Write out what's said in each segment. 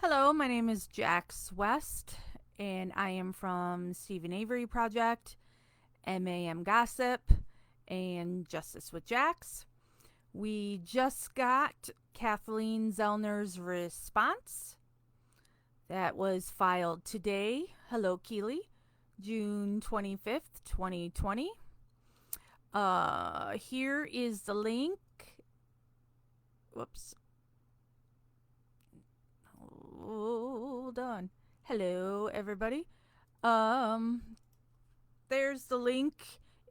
Hello, my name is Jax West, and I am from Stephen Avery Project, MAM Gossip, and Justice with Jax. We just got Kathleen Zellner's response that was filed today. Hello, Keely, June 25th, 2020. Here is the link. Whoops. Hold on. Hello, everybody. Um, there's the link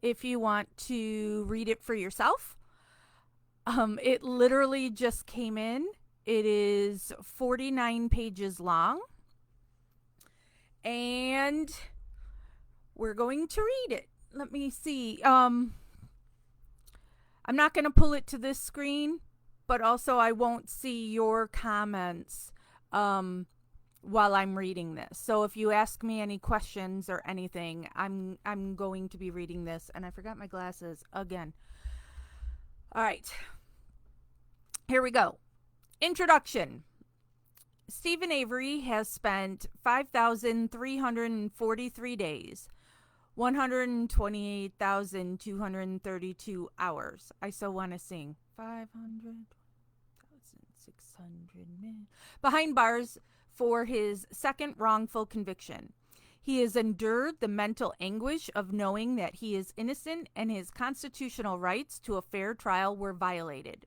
if you want to read it for yourself. It literally just came in. It is 49 pages long. And we're going to read it. Let me see. I'm not going to pull it to this screen, but also I won't see your comments while I'm reading this. So if you ask me any questions or anything, I'm going to be reading this. And I forgot my glasses again. All right. Here we go. Introduction. Stephen Avery has spent 5,343 days, 128,232 hours. I so want to sing. 500,600 minutes behind bars for his second wrongful conviction. He has endured the mental anguish of knowing that he is innocent and his constitutional rights to a fair trial were violated.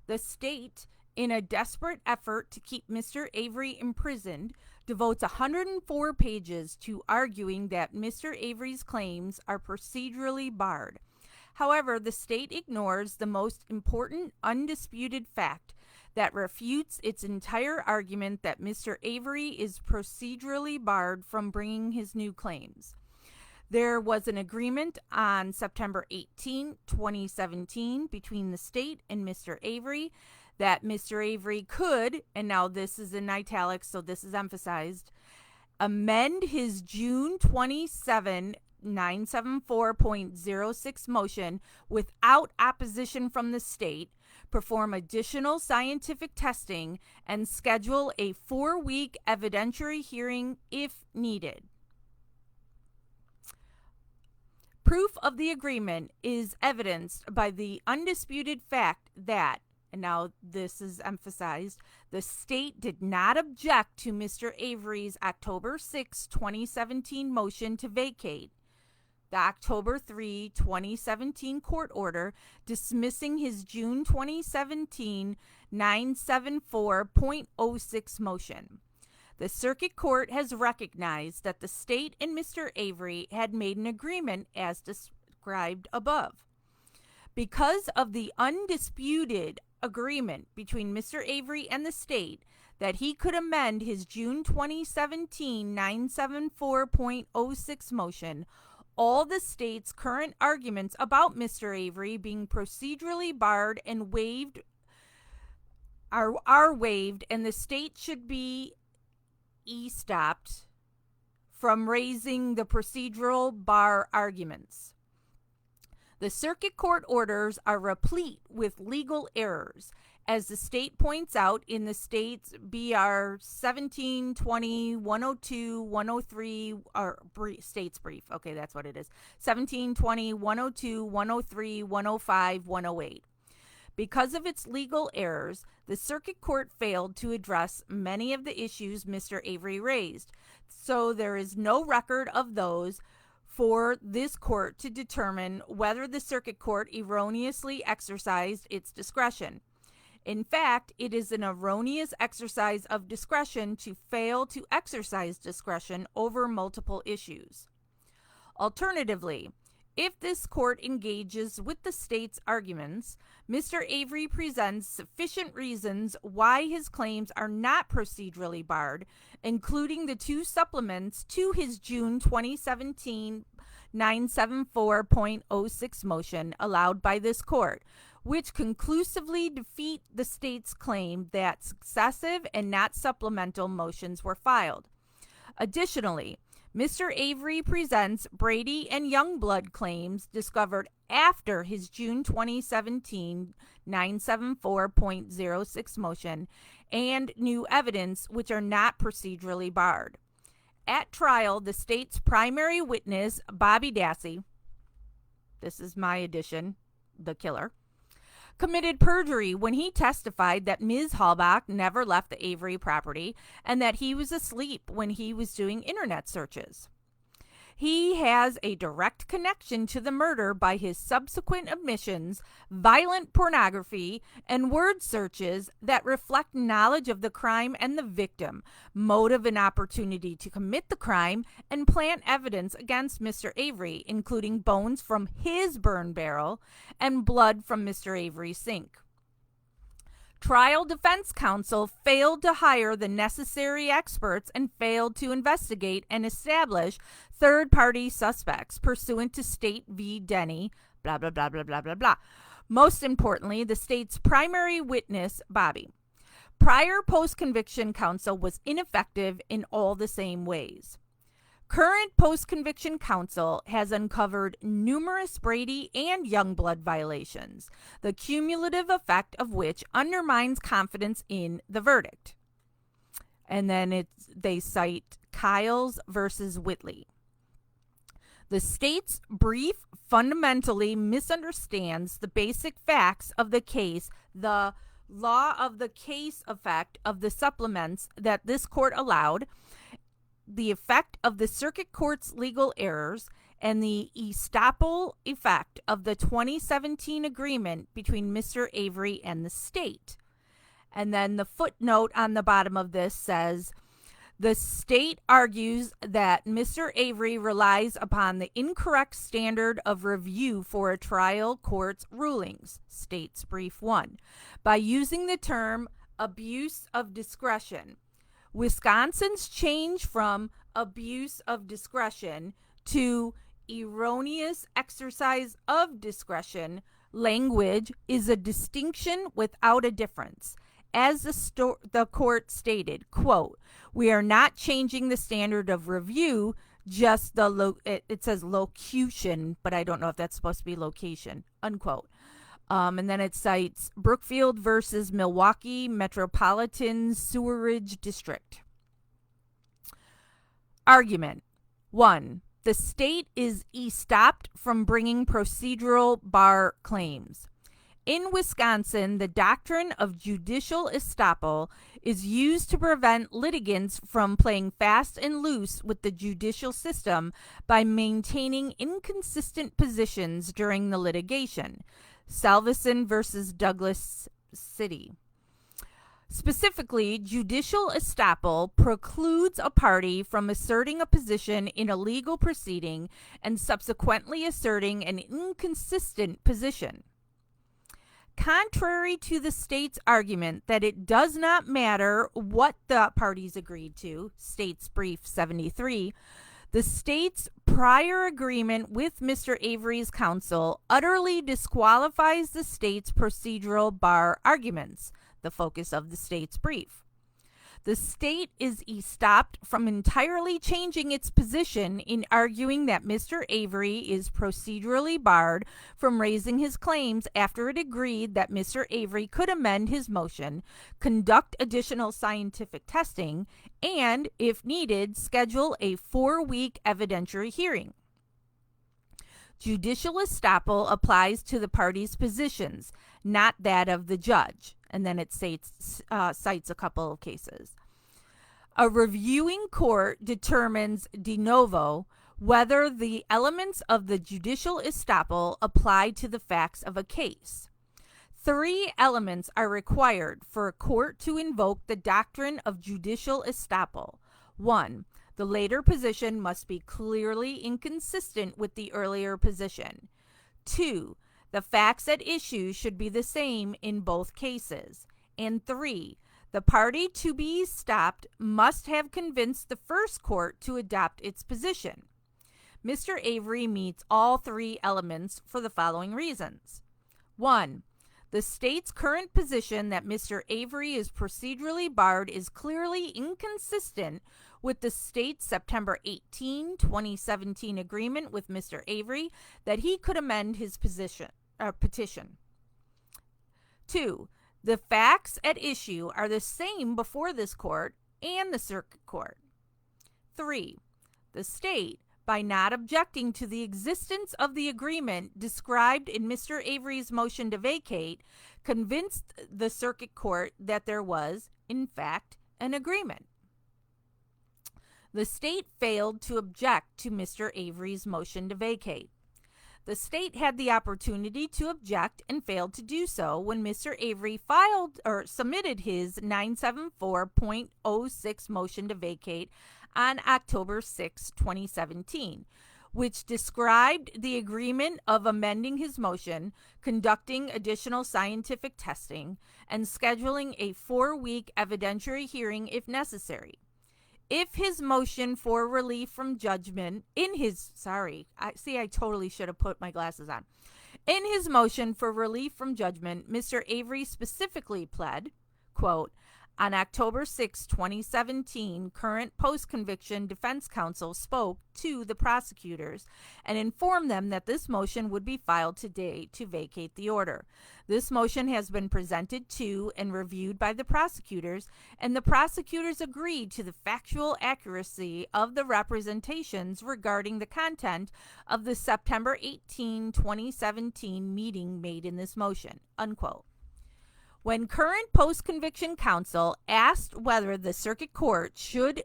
The state, in a desperate effort to keep Mr. Avery imprisoned, devotes 104 pages to arguing that Mr. Avery's claims are procedurally barred. However, the state ignores the most important undisputed fact that refutes its entire argument that Mr. Avery is procedurally barred from bringing his new claims. There was an agreement on September 18, 2017, between the state and Mr. Avery that Mr. Avery could, and now this is in italics, so this is emphasized, amend his June 27, 974.06 motion without opposition from the state, perform additional scientific testing, and schedule a 4-week evidentiary hearing if needed. Proof of the agreement is evidenced by the undisputed fact that, and now this is emphasized, the state did not object to Mr. Avery's October 6, 2017 motion to vacate the October 3, 2017 court order dismissing his June 2017 974.06 motion. The circuit court has recognized that the state and Mr. Avery had made an agreement as described above. Because of the undisputed agreement between Mr. Avery and the state that he could amend his June 2017 974.06 motion, all the state's current arguments about Mr. Avery being procedurally barred and waived are waived, and the state should be stopped from raising the procedural bar arguments. The circuit court orders are replete with legal errors, as the state points out in the state's BR 1720 102 103 state's brief. Okay, that's what it is. 1720 102 103 105 108. Because of its legal errors, the circuit court failed to address many of the issues Mr. Avery raised, so there is no record of those for this court to determine whether the circuit court erroneously exercised its discretion. In fact, it is an erroneous exercise of discretion to fail to exercise discretion over multiple issues. Alternatively, if this court engages with the state's arguments, Mr. Avery presents sufficient reasons why his claims are not procedurally barred, including the 2 supplements to his June 2017 974.06 motion allowed by this court, which conclusively defeat the state's claim that successive and not supplemental motions were filed. Additionally, Mr. Avery presents Brady and Youngblood claims discovered after his June 2017 974.06 motion and new evidence which are not procedurally barred. At trial, the state's primary witness, Bobby Dassey, this is my addition, the killer, committed perjury when he testified that Ms. Halbach never left the Avery property and that he was asleep when he was doing internet searches. He has a direct connection to the murder by his subsequent admissions, violent pornography, and word searches that reflect knowledge of the crime and the victim, motive and opportunity to commit the crime, and plant evidence against Mr. Avery, including bones from his burn barrel and blood from Mr. Avery's sink. Trial defense counsel failed to hire the necessary experts and failed to investigate and establish third-party suspects pursuant to State v. Denny, blah, blah, blah, blah, blah, blah, blah. Most importantly, the state's primary witness, Bobby. Prior post-conviction counsel was ineffective in all the same ways. Current post-conviction counsel has uncovered numerous Brady and Youngblood violations, the cumulative effect of which undermines confidence in the verdict. And then they cite Kyles versus Whitley. The state's brief fundamentally misunderstands the basic facts of the case, the law of the case effect of the supplements that this court allowed, the effect of the circuit court's legal errors, and the estoppel effect of the 2017 agreement between Mr. Avery and the state. And then the footnote on the bottom of this says, the state argues that Mr. Avery relies upon the incorrect standard of review for a trial court's rulings, state's brief 1, by using the term abuse of discretion. Wisconsin's change from abuse of discretion to erroneous exercise of discretion language is a distinction without a difference. As the court stated, quote, we are not changing the standard of review, just it says locution, but I don't know if that's supposed to be location, unquote. And then it cites Brookfield versus Milwaukee Metropolitan Sewerage District. Argument 1. The state is estopped from bringing procedural bar claims. In Wisconsin, the doctrine of judicial estoppel is used to prevent litigants from playing fast and loose with the judicial system by maintaining inconsistent positions during the litigation. Salveson versus Douglas City. Specifically, judicial estoppel precludes a party from asserting a position in a legal proceeding and subsequently asserting an inconsistent position. Contrary to the state's argument that it does not matter what the parties agreed to, State's Brief 73, the state's prior agreement with Mr. Avery's counsel utterly disqualifies the state's procedural bar arguments, the focus of the state's brief. The state is estopped from entirely changing its position in arguing that Mr. Avery is procedurally barred from raising his claims after it agreed that Mr. Avery could amend his motion, conduct additional scientific testing, and, if needed, schedule a 4-week evidentiary hearing. Judicial estoppel applies to the parties' positions, not that of the judge. And then it cites a couple of cases. A reviewing court determines de novo whether the elements of the judicial estoppel apply to the facts of a case. 3 elements are required for a court to invoke the doctrine of judicial estoppel. 1. The later position must be clearly inconsistent with the earlier position. 2. The facts at issue should be the same in both cases. And 3. The party to be stopped must have convinced the first court to adopt its position. Mr. Avery meets all 3 elements for the following reasons. 1. The state's current position that Mr. Avery is procedurally barred is clearly inconsistent with the state's September 18, 2017 agreement with Mr. Avery that he could amend his petition. 2. The facts at issue are the same before this court and the circuit court. 3. The state, by not objecting to the existence of the agreement described in Mr. Avery's motion to vacate, convinced the circuit court that there was, in fact, an agreement. The state failed to object to Mr. Avery's motion to vacate. The state had the opportunity to object and failed to do so when Mr. Avery submitted his 974.06 motion to vacate on October 6, 2017, which described the agreement of amending his motion, conducting additional scientific testing, and scheduling a 4-week evidentiary hearing if necessary. If his motion for relief from judgment I totally should have put my glasses on. In his motion for relief from judgment, Mr. Avery specifically pled, quote, on October 6, 2017, current post-conviction defense counsel spoke to the prosecutors and informed them that this motion would be filed today to vacate the order. This motion has been presented to and reviewed by the prosecutors, and the prosecutors agreed to the factual accuracy of the representations regarding the content of the September 18, 2017 meeting made in this motion, unquote. When current post-conviction counsel asked whether the circuit court should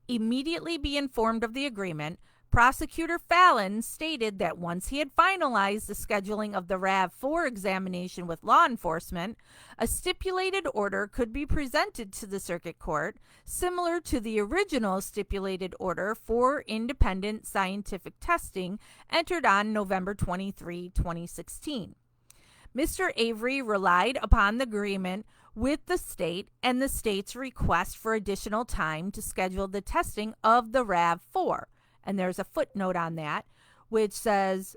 immediately be informed of the agreement, Prosecutor Fallon stated that once he had finalized the scheduling of the RAV4 examination with law enforcement, a stipulated order could be presented to the circuit court, similar to the original stipulated order for independent scientific testing entered on November 23, 2016. Mr. Avery relied upon the agreement with the state and the state's request for additional time to schedule the testing of the RAV4. And there's a footnote on that, which says,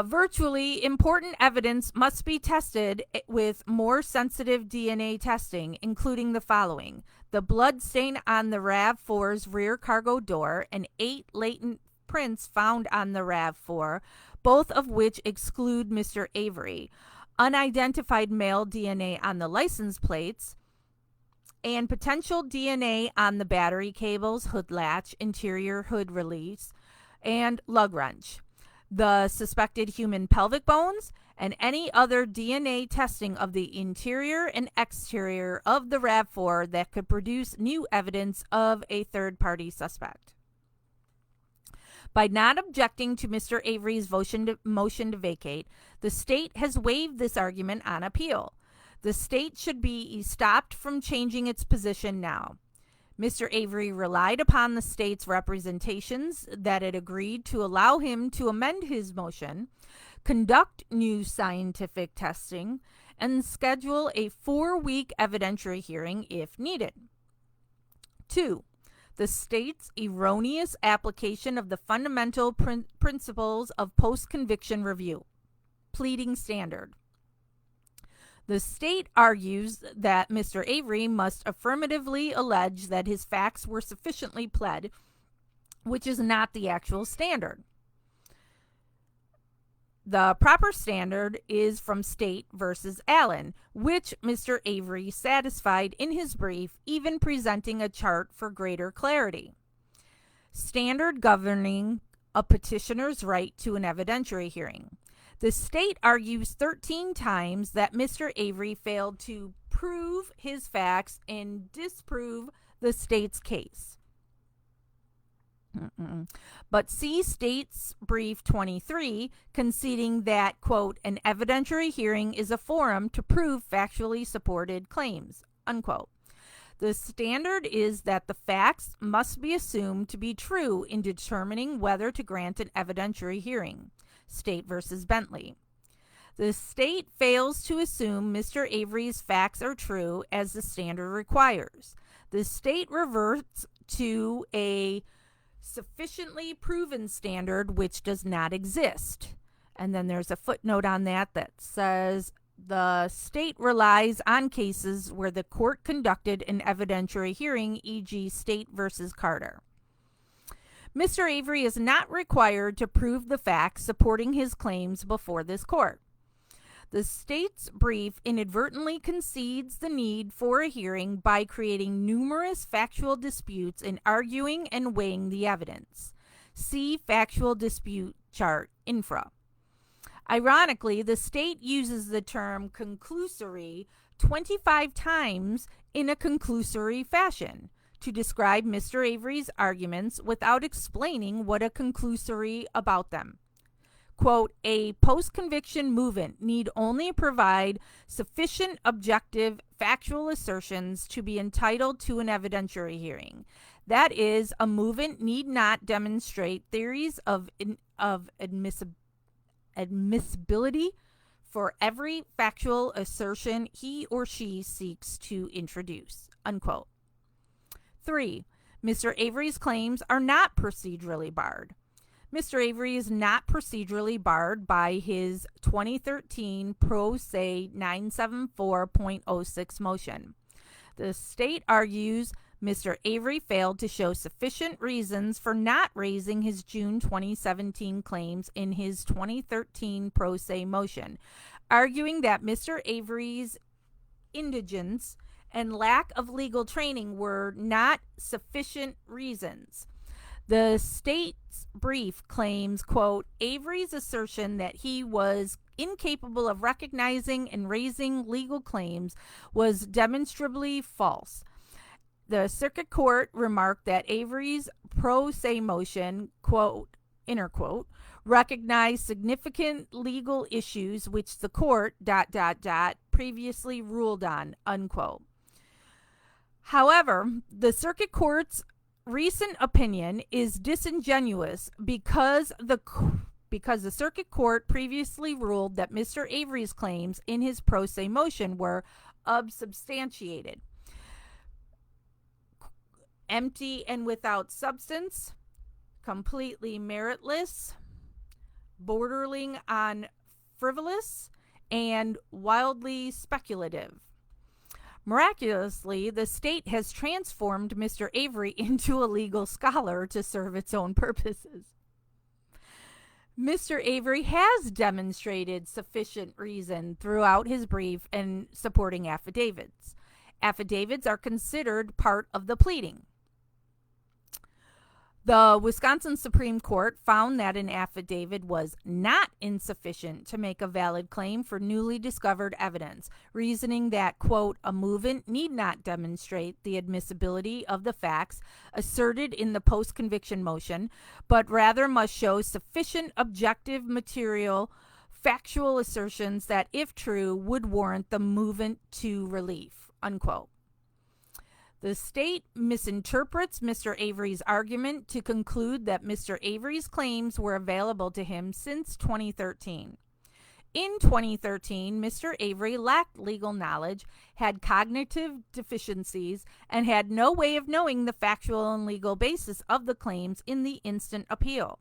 virtually important evidence must be tested with more sensitive DNA testing, including the following: the blood stain on the RAV4's rear cargo door and 8 latent prints found on the RAV4, both of which exclude Mr. Avery, unidentified male DNA on the license plates, and potential DNA on the battery cables, hood latch, interior hood release, and lug wrench, the suspected human pelvic bones, and any other DNA testing of the interior and exterior of the RAV4 that could produce new evidence of a third-party suspect. By not objecting to Mr. Avery's motion to vacate, the state has waived this argument on appeal. The state should be stopped from changing its position now. Mr. Avery relied upon the state's representations that it agreed to allow him to amend his motion, conduct new scientific testing, and schedule a 4-week evidentiary hearing if needed. 2. The state's erroneous application of the fundamental principles of post-conviction review. Pleading standard. The state argues that Mr. Avery must affirmatively allege that his facts were sufficiently pled, which is not the actual standard. The proper standard is from State versus Allen, which Mr. Avery satisfied in his brief, even presenting a chart for greater clarity. Standard governing a petitioner's right to an evidentiary hearing. The state argues 13 times that Mr. Avery failed to prove his facts and disprove the state's case. But see State's Brief 23, conceding that, quote, an evidentiary hearing is a forum to prove factually supported claims, unquote. The standard is that the facts must be assumed to be true in determining whether to grant an evidentiary hearing. State versus Bentley. The state fails to assume Mr. Avery's facts are true as the standard requires. The state reverts to a sufficiently proven standard which does not exist. And then there's a footnote on that says the state relies on cases where the court conducted an evidentiary hearing, e.g., State versus Carter. Mr. Avery is not required to prove the facts supporting his claims before this court. The state's brief inadvertently concedes the need for a hearing by creating numerous factual disputes and arguing and weighing the evidence. See factual dispute chart infra. Ironically, the state uses the term conclusory 25 times in a conclusory fashion to describe Mr. Avery's arguments without explaining what a conclusory about them. Quote, a post-conviction movement need only provide sufficient objective factual assertions to be entitled to an evidentiary hearing. That is, a movement need not demonstrate theories of admissibility for every factual assertion he or she seeks to introduce, unquote. 3. Mr. Avery's claims are not procedurally barred. Mr. Avery is not procedurally barred by his 2013 Pro Se 974.06 motion. The state argues Mr. Avery failed to show sufficient reasons for not raising his June 2017 claims in his 2013 Pro Se motion, arguing that Mr. Avery's indigence and lack of legal training were not sufficient reasons. The state's brief claims, quote, Avery's assertion that he was incapable of recognizing and raising legal claims was demonstrably false. The circuit court remarked that Avery's pro se motion, quote, inner quote, recognized significant legal issues which the court, previously ruled on, unquote. However, the circuit court's recent opinion is disingenuous because the circuit court previously ruled that Mr. Avery's claims in his pro se motion were unsubstantiated, empty and without substance, completely meritless, bordering on frivolous, and wildly speculative. Miraculously, the state has transformed Mr. Avery into a legal scholar to serve its own purposes. Mr. Avery has demonstrated sufficient reason throughout his brief and supporting affidavits. Affidavits are considered part of the pleading. The Wisconsin Supreme Court found that an affidavit was not insufficient to make a valid claim for newly discovered evidence, reasoning that, quote, a movement need not demonstrate the admissibility of the facts asserted in the post-conviction motion, but rather must show sufficient objective material, factual assertions that, if true, would warrant the movement to relief, unquote. The state misinterprets Mr. Avery's argument to conclude that Mr. Avery's claims were available to him since 2013. In 2013, Mr. Avery lacked legal knowledge, had cognitive deficiencies, and had no way of knowing the factual and legal basis of the claims in the instant appeal.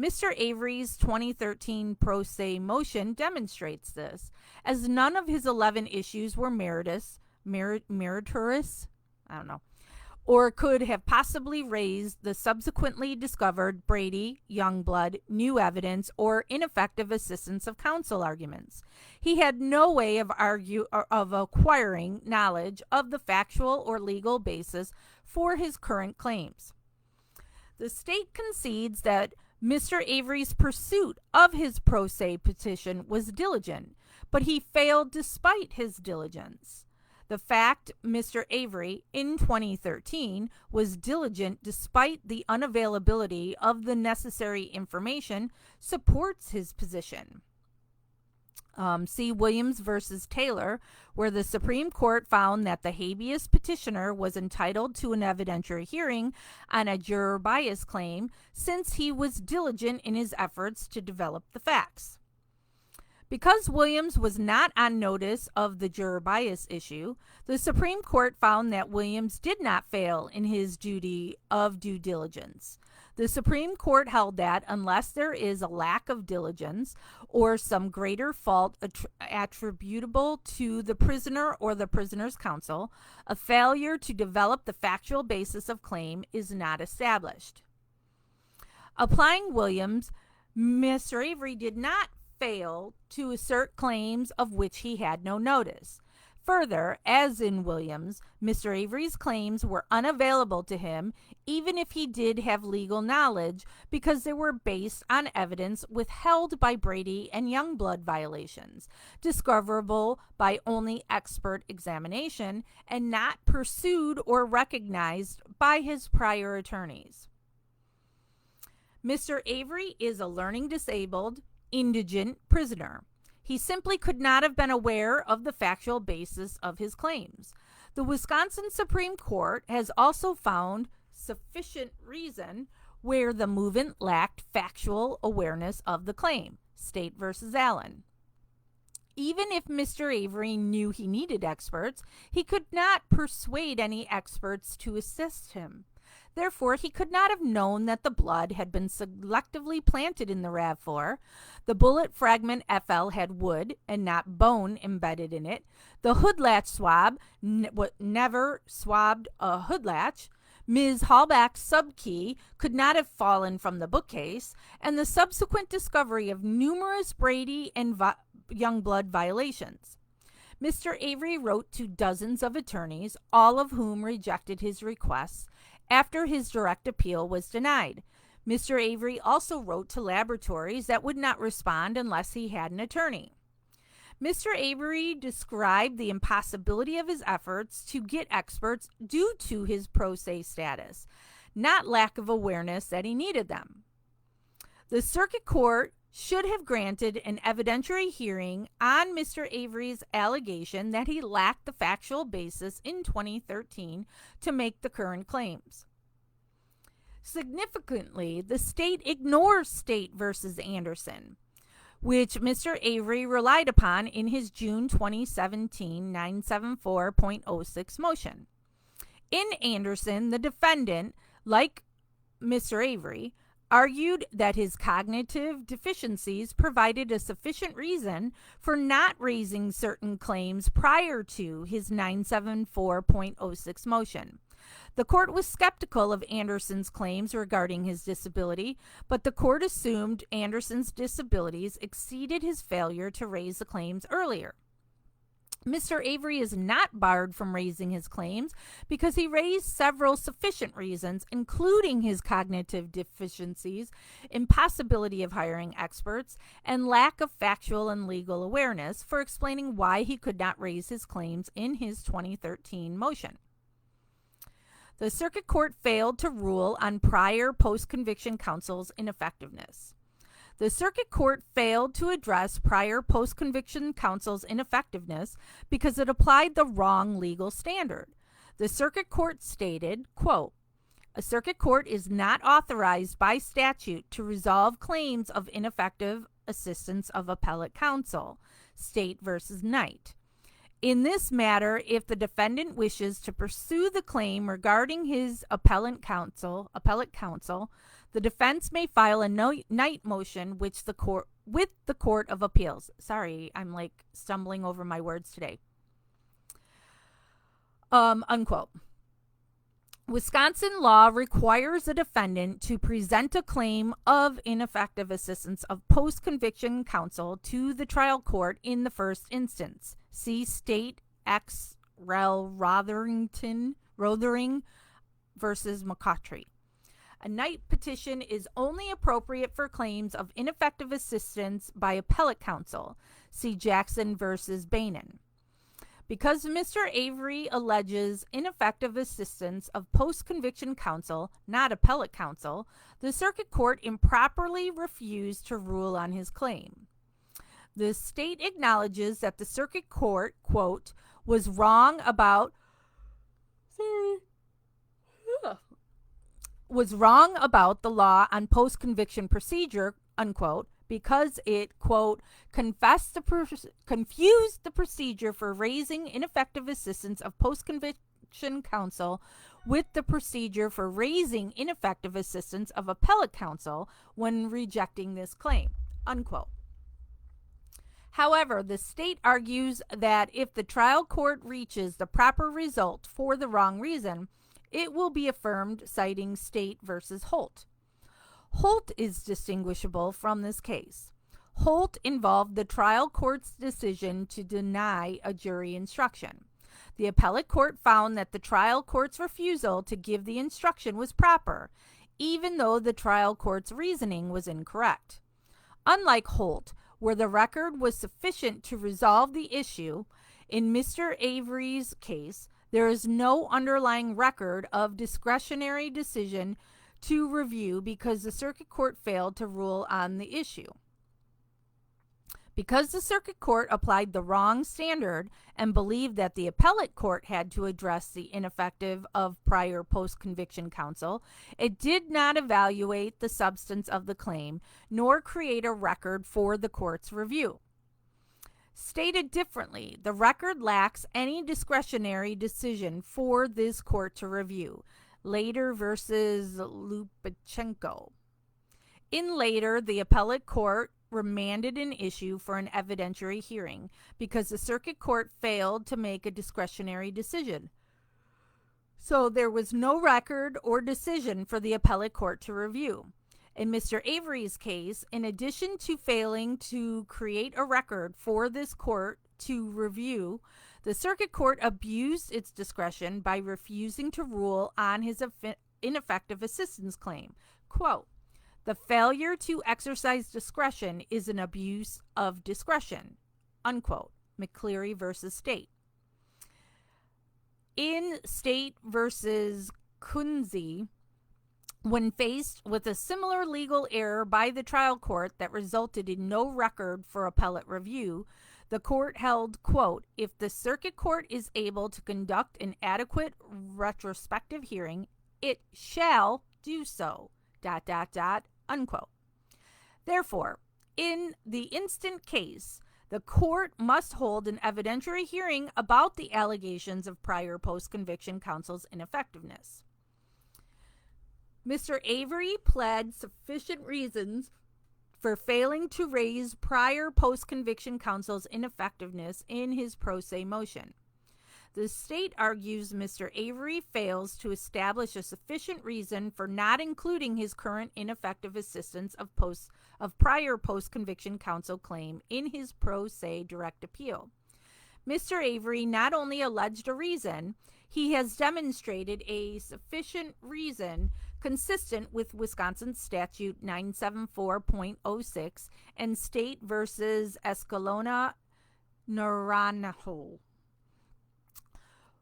Mr. Avery's 2013 pro se motion demonstrates this, as none of his 11 issues were meritorious, or could have possibly raised the subsequently discovered Brady, Youngblood, new evidence, or ineffective assistance of counsel arguments. He had no way of acquiring knowledge of the factual or legal basis for his current claims. The state concedes that Mr. Avery's pursuit of his pro se petition was diligent, but he failed despite his diligence. The fact Mr. Avery, in 2013, was diligent despite the unavailability of the necessary information supports his position. See Williams versus Taylor, where the Supreme Court found that the habeas petitioner was entitled to an evidentiary hearing on a juror bias claim since he was diligent in his efforts to develop the facts. Because Williams was not on notice of the juror bias issue, the Supreme Court found that Williams did not fail in his duty of due diligence. The Supreme Court held that unless there is a lack of diligence or some greater fault attributable to the prisoner or the prisoner's counsel, a failure to develop the factual basis of claim is not established. Applying Williams, Mr. Avery did not fail to assert claims of which he had no notice. Further, as in Williams, Mr. Avery's claims were unavailable to him even if he did have legal knowledge because they were based on evidence withheld by Brady and Youngblood violations, discoverable by only expert examination and not pursued or recognized by his prior attorneys. Mr. Avery is a learning disabled, indigent prisoner. He simply could not have been aware of the factual basis of his claims. The Wisconsin Supreme Court has also found sufficient reason where the movement lacked factual awareness of the claim, State v. Allen. Even if Mr. Avery knew he needed experts, he could not persuade any experts to assist him. Therefore, he could not have known that the blood had been selectively planted in the RAV4. The bullet fragment FL had wood and not bone embedded in it. The hood latch swab never swabbed a hood latch. Ms. Hallback's subkey could not have fallen from the bookcase, and the subsequent discovery of numerous Brady and Youngblood violations. Mr. Avery wrote to dozens of attorneys, all of whom rejected his requests after his direct appeal was denied. Mr. Avery also wrote to laboratories that would not respond unless he had an attorney. Mr. Avery described the impossibility of his efforts to get experts due to his pro se status, not lack of awareness that he needed them. The circuit court should have granted an evidentiary hearing on Mr. Avery's allegation that he lacked the factual basis in 2013 to make the current claims. Significantly, the state ignores State v. Anderson, which Mr. Avery relied upon in his June 2017 974.06 motion. In Anderson, the defendant, like Mr. Avery, argued that his cognitive deficiencies provided a sufficient reason for not raising certain claims prior to his 974.06 motion. The court was skeptical of Anderson's claims regarding his disability, but the court assumed Anderson's disabilities exceeded his failure to raise the claims earlier. Mr. Avery is not barred from raising his claims because he raised several sufficient reasons, including his cognitive deficiencies, impossibility of hiring experts, and lack of factual and legal awareness, for explaining why he could not raise his claims in his 2013 motion. The circuit court failed to rule on prior post-conviction counsel's ineffectiveness. The circuit court failed to address prior post-conviction counsel's ineffectiveness because it applied the wrong legal standard. The circuit court stated, quote, "A circuit court is not authorized by statute to resolve claims of ineffective assistance of appellate counsel, State v. Knight. In this matter, if the defendant wishes to pursue the claim regarding his appellate counsel, the defense may file a Knight motion with the Court of Appeals." Sorry, I'm like stumbling over my words today. Unquote. Wisconsin law requires a defendant to present a claim of ineffective assistance of post-conviction counsel to the trial court in the first instance. See State ex rel. Rothering versus McCautry. A Knight petition is only appropriate for claims of ineffective assistance by appellate counsel. See Jackson versus Bainan. Because Mr. Avery alleges ineffective assistance of post-conviction counsel, not appellate counsel, the circuit court improperly refused to rule on his claim. The state acknowledges that the circuit court, quote, was wrong about the law on post-conviction procedure, unquote, because it, quote, confused the procedure for raising ineffective assistance of post-conviction counsel with the procedure for raising ineffective assistance of appellate counsel when rejecting this claim, unquote. However, the state argues that if the trial court reaches the proper result for the wrong reason, it will be affirmed, citing State versus Holt. Holt is distinguishable from this case. Holt involved the trial court's decision to deny a jury instruction. The appellate court found that the trial court's refusal to give the instruction was proper, even though the trial court's reasoning was incorrect. Unlike Holt, where the record was sufficient to resolve the issue, in Mr. Avery's case, there is no underlying record of discretionary decision to review because the circuit court failed to rule on the issue. Because the circuit court applied the wrong standard and believed that the appellate court had to address the ineffective of prior post-conviction counsel, it did not evaluate the substance of the claim nor create a record for the court's review. Stated differently, the record lacks any discretionary decision for this court to review. Later versus Lupachenko. In Later, the appellate court remanded an issue for an evidentiary hearing because the circuit court failed to make a discretionary decision. So there was no record or decision for the appellate court to review. In Mr. Avery's case, in addition to failing to create a record for this court to review, the circuit court abused its discretion by refusing to rule on his ineffective assistance claim. Quote, "The failure to exercise discretion is an abuse of discretion," unquote. McCleary versus State. In State versus Kunze, when faced with a similar legal error by the trial court that resulted in no record for appellate review, the court held, quote, "If the circuit court is able to conduct an adequate retrospective hearing, it shall do so, ... unquote. Therefore, in the instant case, the court must hold an evidentiary hearing about the allegations of prior post-conviction counsel's ineffectiveness. Mr. Avery pled sufficient reasons for failing to raise prior post-conviction counsel's ineffectiveness in his pro se motion. The state argues Mr. Avery fails to establish a sufficient reason for not including his current ineffective assistance of prior post-conviction counsel claim in his pro se direct appeal. Mr. Avery not only alleged a reason, he has demonstrated a sufficient reason consistent with Wisconsin Statute 974.06 and State versus Escalona Naranjo.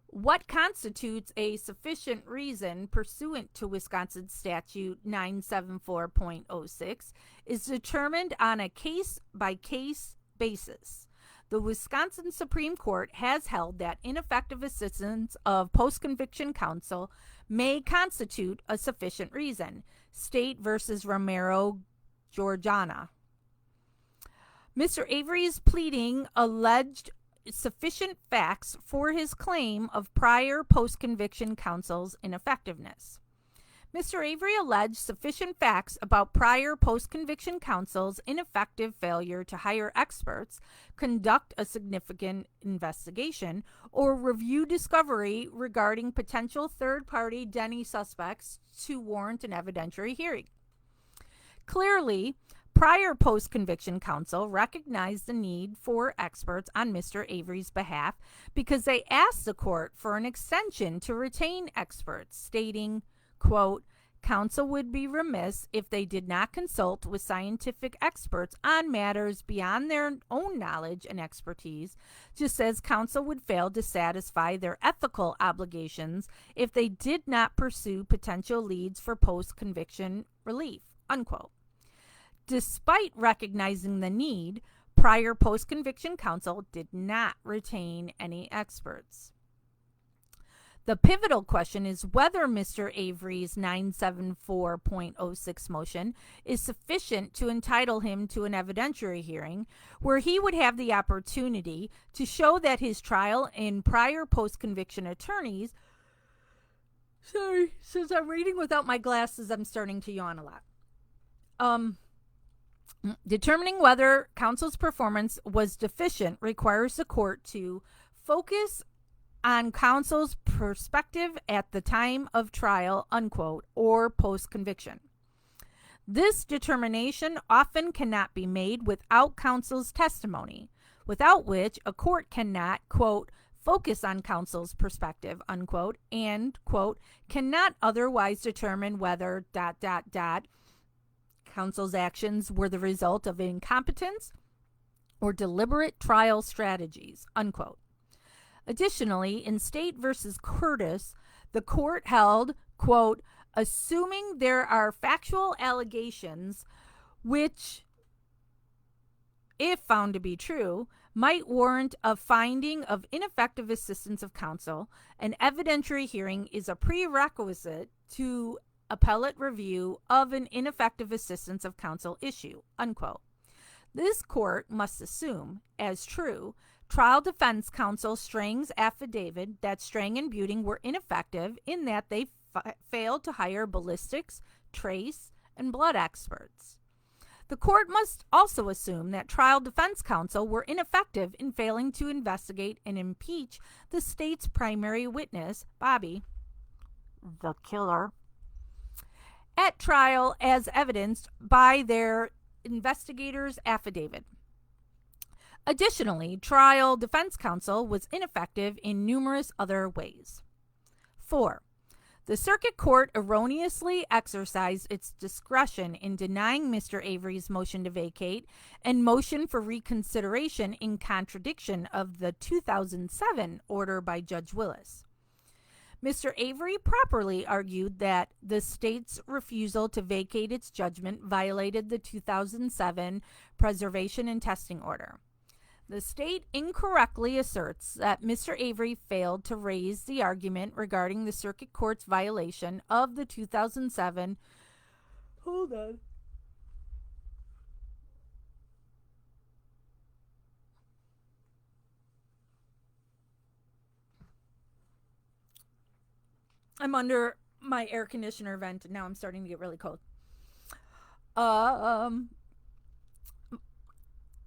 What constitutes a sufficient reason pursuant to Wisconsin Statute 974.06 is determined on a case-by-case basis. The Wisconsin Supreme Court has held that ineffective assistance of post-conviction counsel may constitute a sufficient reason. State versus Romero Georgiana. Mr. Avery's pleading alleged sufficient facts for his claim of prior post-conviction counsel's ineffectiveness. Mr. Avery alleged sufficient facts about prior post-conviction counsel's ineffective failure to hire experts, conduct a significant investigation, or review discovery regarding potential third-party Denny suspects to warrant an evidentiary hearing. Clearly, prior post-conviction counsel recognized the need for experts on Mr. Avery's behalf because they asked the court for an extension to retain experts, stating, quote, "Counsel would be remiss if they did not consult with scientific experts on matters beyond their own knowledge and expertise, just as counsel would fail to satisfy their ethical obligations if they did not pursue potential leads for post-conviction relief," unquote. Despite recognizing the need, prior post-conviction counsel did not retain any experts. The pivotal question is whether Mr. Avery's 974.06 motion is sufficient to entitle him to an evidentiary hearing where he would have the opportunity to show that his trial in prior post-conviction attorneys Sorry, since I'm reading without my glasses, I'm starting to yawn a lot. Determining whether counsel's performance was deficient requires the court to focus on counsel's perspective at the time of trial, unquote, or post-conviction. This determination often cannot be made without counsel's testimony, without which a court cannot, quote, focus on counsel's perspective, unquote, and, quote, cannot otherwise determine whether, counsel's actions were the result of incompetence or deliberate trial strategies, unquote. Additionally, in State versus Curtis, the court held, quote, assuming there are factual allegations which, if found to be true, might warrant a finding of ineffective assistance of counsel, an evidentiary hearing is a prerequisite to appellate review of an ineffective assistance of counsel issue, unquote. This court must assume, as true, trial defense counsel Strang's affidavit that Strang and Buting were ineffective in that they failed to hire ballistics, trace, and blood experts. The court must also assume that trial defense counsel were ineffective in failing to investigate and impeach the state's primary witness, Bobby, the killer, at trial as evidenced by their investigator's affidavit. Additionally, trial defense counsel was ineffective in numerous other ways. 4. The circuit court erroneously exercised its discretion in denying Mr. Avery's motion to vacate and motion for reconsideration in contradiction of the 2007 order by Judge Willis. Mr. Avery properly argued that the state's refusal to vacate its judgment violated the 2007 preservation and testing order. The state incorrectly asserts that Mr. Avery failed to raise the argument regarding the circuit court's violation of the 2007. Hold on. I'm under my air conditioner vent, and now I'm starting to get really cold.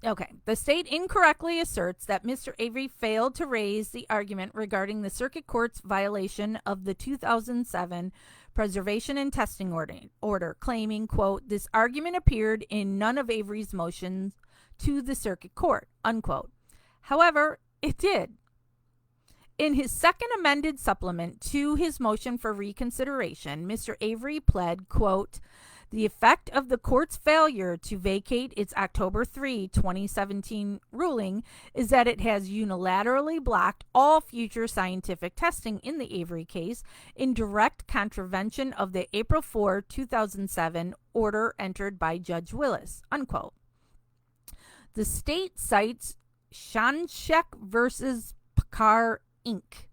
Okay. The state incorrectly asserts that Mr. Avery failed to raise the argument regarding the circuit court's violation of the 2007 preservation and testing order, claiming, quote, this argument appeared in none of Avery's motions to the circuit court, unquote. However, it did. In his second amended supplement to his motion for reconsideration, Mr. Avery pled, quote, the effect of the court's failure to vacate its October 3, 2017 ruling is that it has unilaterally blocked all future scientific testing in the Avery case in direct contravention of the April 4, 2007 order entered by Judge Willis, unquote. The state cites Shanchek versus Pakar Inc.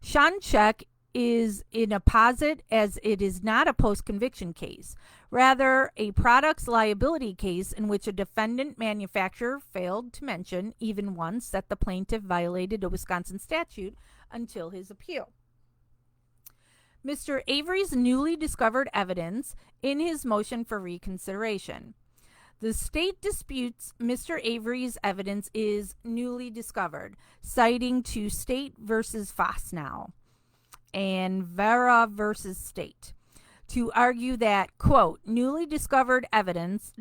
Shanchek is in a posit as it is not a post-conviction case, rather a products liability case in which a defendant manufacturer failed to mention even once that the plaintiff violated a Wisconsin statute until his appeal. Mr. Avery's newly discovered evidence in his motion for reconsideration. The state disputes Mr. Avery's evidence is newly discovered, citing to State versus Fosnow and Vera versus State, to argue that, quote, newly discovered evidence,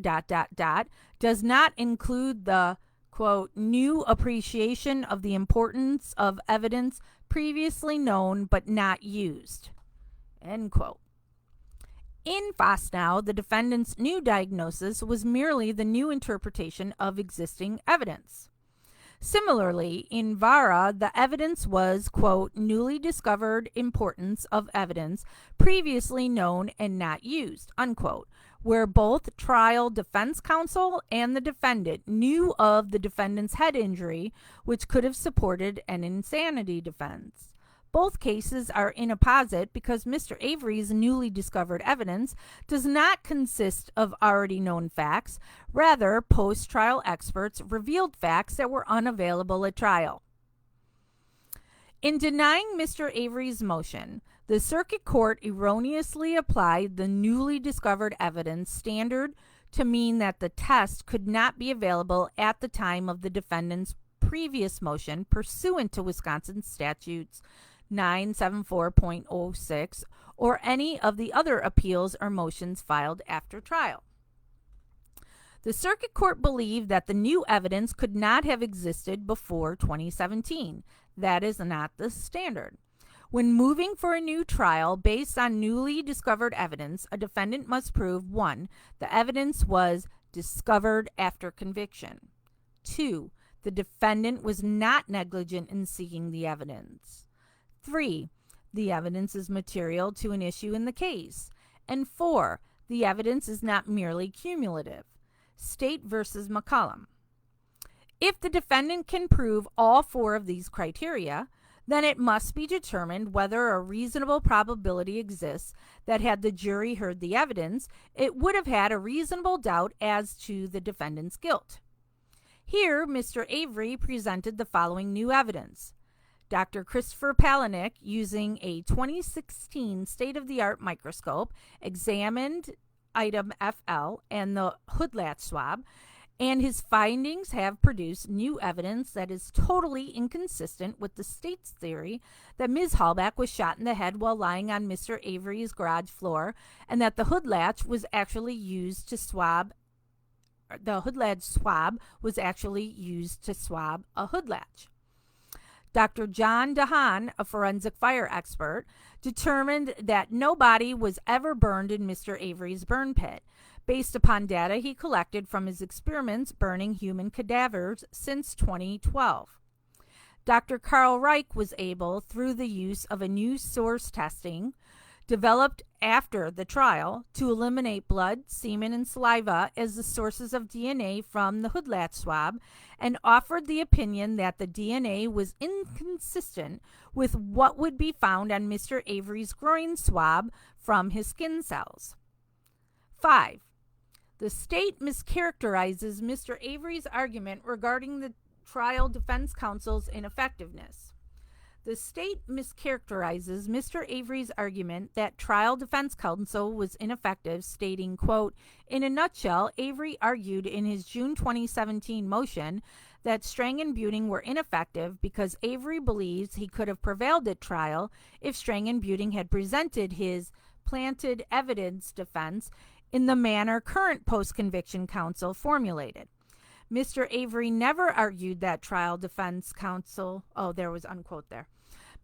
does not include the, quote, new appreciation of the importance of evidence previously known but not used, end quote. In Fosnow, the defendant's new diagnosis was merely the new interpretation of existing evidence. Similarly, in Vara, the evidence was, quote, newly discovered importance of evidence previously known and not used, unquote, where both trial defense counsel and the defendant knew of the defendant's head injury, which could have supported an insanity defense. Both cases are in a posit because Mr. Avery's newly discovered evidence does not consist of already known facts. Rather, post-trial experts revealed facts that were unavailable at trial. In denying Mr. Avery's motion, The circuit court erroneously applied the newly discovered evidence standard to mean that the test could not be available at the time of the defendant's previous motion pursuant to Wisconsin statutes 974.06 or any of the other appeals or motions filed after trial. The circuit court believed that the new evidence could not have existed before 2017. That is not the standard. When moving for a new trial based on newly discovered evidence, a defendant must prove 1. The evidence was discovered after conviction. 2. The defendant was not negligent in seeking the evidence. 3. The evidence is material to an issue in the case. And 4. The evidence is not merely cumulative. State versus McCollum. If the defendant can prove all 4 of these criteria, then it must be determined whether a reasonable probability exists that had the jury heard the evidence, it would have had a reasonable doubt as to the defendant's guilt. Here, Mr. Avery presented the following new evidence. Dr. Christopher Palahniuk, using a 2016 state-of-the-art microscope, examined item FL and the hood latch swab, and his findings have produced new evidence that is totally inconsistent with the state's theory that Ms. Halbach was shot in the head while lying on Mr. Avery's garage floor, and that the hood latch was actually used to swab. The hood latch swab was actually used to swab a hood latch. Dr. John DeHaan, a forensic fire expert, determined that no body was ever burned in Mr. Avery's burn pit, based upon data he collected from his experiments burning human cadavers since 2012. Dr. Carl Reich was able, through the use of a new source testing developed after the trial, to eliminate blood, semen, and saliva as the sources of DNA from the hood latch swab, and offered the opinion that the DNA was inconsistent with what would be found on Mr. Avery's groin swab from his skin cells. 5. The state mischaracterizes Mr. Avery's argument regarding the trial defense counsel's ineffectiveness. The state mischaracterizes Mr. Avery's argument that trial defense counsel was ineffective, stating, quote, "In a nutshell, Avery argued in his June 2017 motion that Strang and Buting were ineffective because Avery believes he could have prevailed at trial if Strang and Buting had presented his planted evidence defense in the manner current post-conviction counsel formulated. Mr. Avery never argued that trial defense counsel," there was unquote there.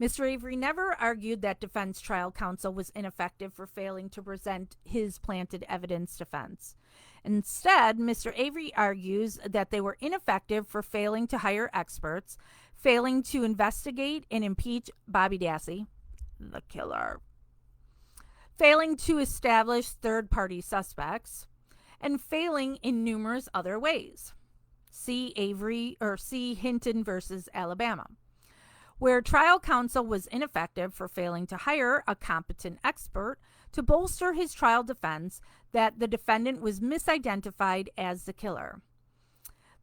Mr. Avery never argued that defense trial counsel was ineffective for failing to present his planted evidence defense. Instead, Mr. Avery argues that they were ineffective for failing to hire experts, failing to investigate and impeach Bobby Dassey, the killer, failing to establish third-party suspects, and failing in numerous other ways. See Hinton versus Alabama, where trial counsel was ineffective for failing to hire a competent expert to bolster his trial defense that the defendant was misidentified as the killer.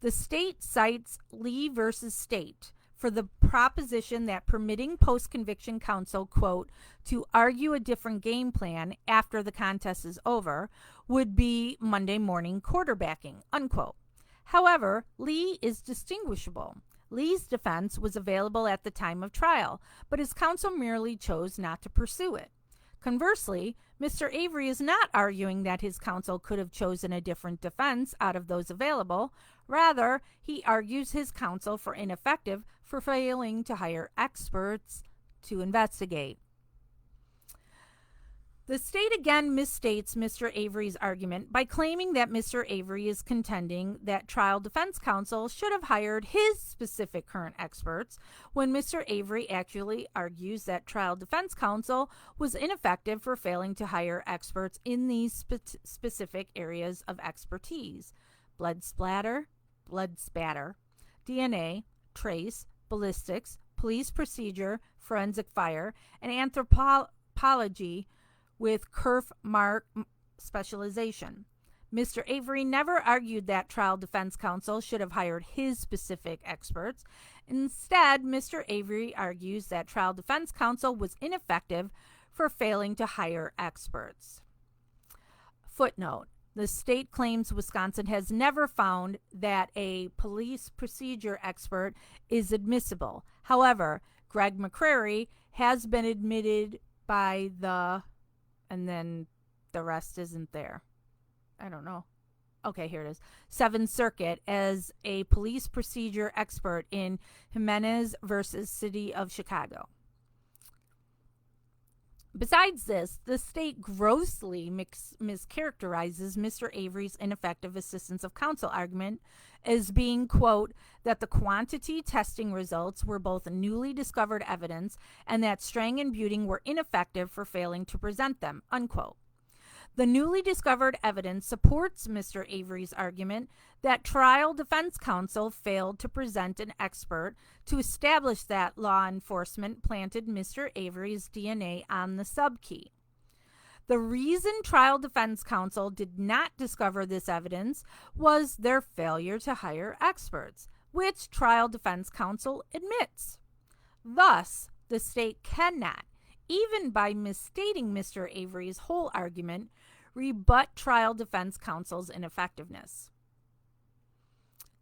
The state cites Lee versus State for the proposition that permitting post-conviction counsel, quote, "to argue a different game plan after the contest is over would be Monday morning quarterbacking," unquote. However, Lee is distinguishable. Lee's defense was available at the time of trial, but his counsel merely chose not to pursue it. Conversely, Mr. Avery is not arguing that his counsel could have chosen a different defense out of those available. Rather, he argues his counsel for ineffective for failing to hire experts to investigate. The state again misstates Mr. Avery's argument by claiming that Mr. Avery is contending that trial defense counsel should have hired his specific current experts, when Mr. Avery actually argues that trial defense counsel was ineffective for failing to hire experts in these specific areas of expertise: blood splatter, blood spatter, DNA, trace, ballistics, police procedure, forensic fire, and anthropology with kerf mark specialization. Mr. Avery never argued that trial defense counsel should have hired his specific experts. Instead, Mr. Avery argues that trial defense counsel was ineffective for failing to hire experts. Footnote: the state claims Wisconsin has never found that a police procedure expert is admissible. However, Greg McCrary has been admitted by the, and then the rest isn't there. I don't know. Okay, here it is. Seventh Circuit as a police procedure expert in Jimenez versus City of Chicago. Besides this, the state grossly mischaracterizes Mr. Avery's ineffective assistance of counsel argument as being, quote, that the quantity testing results were both newly discovered evidence and that Strang and Buting were ineffective for failing to present them, unquote. The newly discovered evidence supports Mr. Avery's argument that trial defense counsel failed to present an expert to establish that law enforcement planted Mr. Avery's DNA on the subkey. The reason trial defense counsel did not discover this evidence was their failure to hire experts, which trial defense counsel admits. Thus, the state cannot, even by misstating Mr. Avery's whole argument, rebut trial defense counsel's ineffectiveness.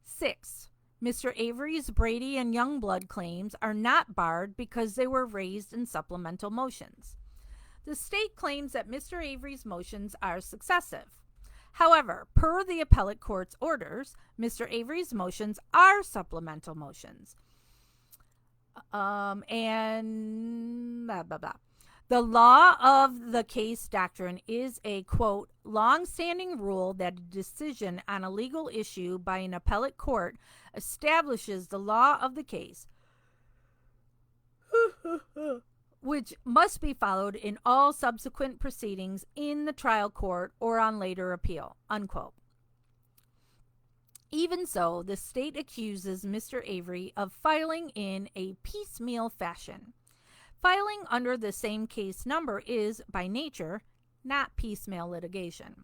6. Mr. Avery's Brady and Youngblood claims are not barred because they were raised in supplemental motions. The state claims that Mr. Avery's motions are successive. However, per the appellate court's orders, Mr. Avery's motions are supplemental motions. And blah, blah, blah. The law of the case doctrine is a, quote, long-standing rule that a decision on a legal issue by an appellate court establishes the law of the case, which must be followed in all subsequent proceedings in the trial court or on later appeal, unquote. Even so, the state accuses Mr. Avery of filing in a piecemeal fashion. Filing under the same case number is, by nature, not piecemeal litigation.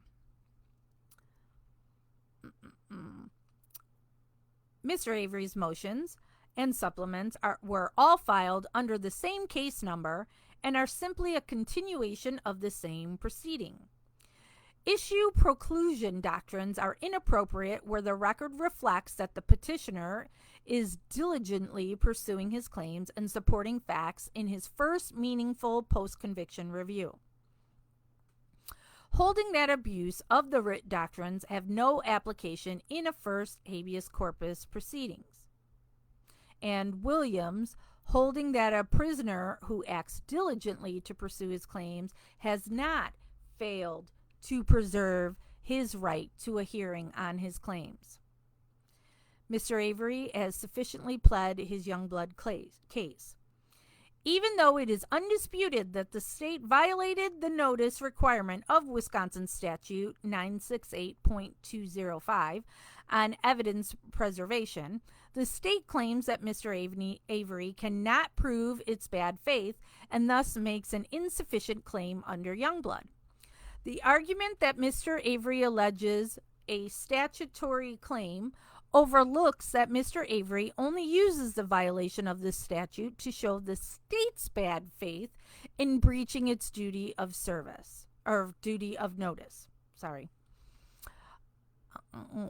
Mr. Avery's motions and supplements were all filed under the same case number and are simply a continuation of the same proceeding. Issue preclusion doctrines are inappropriate where the record reflects that the petitioner is diligently pursuing his claims and supporting facts in his first meaningful post-conviction review. Holding that abuse of the writ doctrines have no application in a first habeas corpus proceedings. And Williams, holding that a prisoner who acts diligently to pursue his claims has not failed to preserve his right to a hearing on his claims. Mr. Avery has sufficiently pled his Youngblood case. Even though it is undisputed that the state violated the notice requirement of Wisconsin Statute 968.205 on evidence preservation, the state claims that Mr. Avery cannot prove its bad faith and thus makes an insufficient claim under Youngblood. The argument that Mr. Avery alleges a statutory claim overlooks that Mr. Avery only uses the violation of this statute to show the state's bad faith in breaching its duty of service, or duty of notice.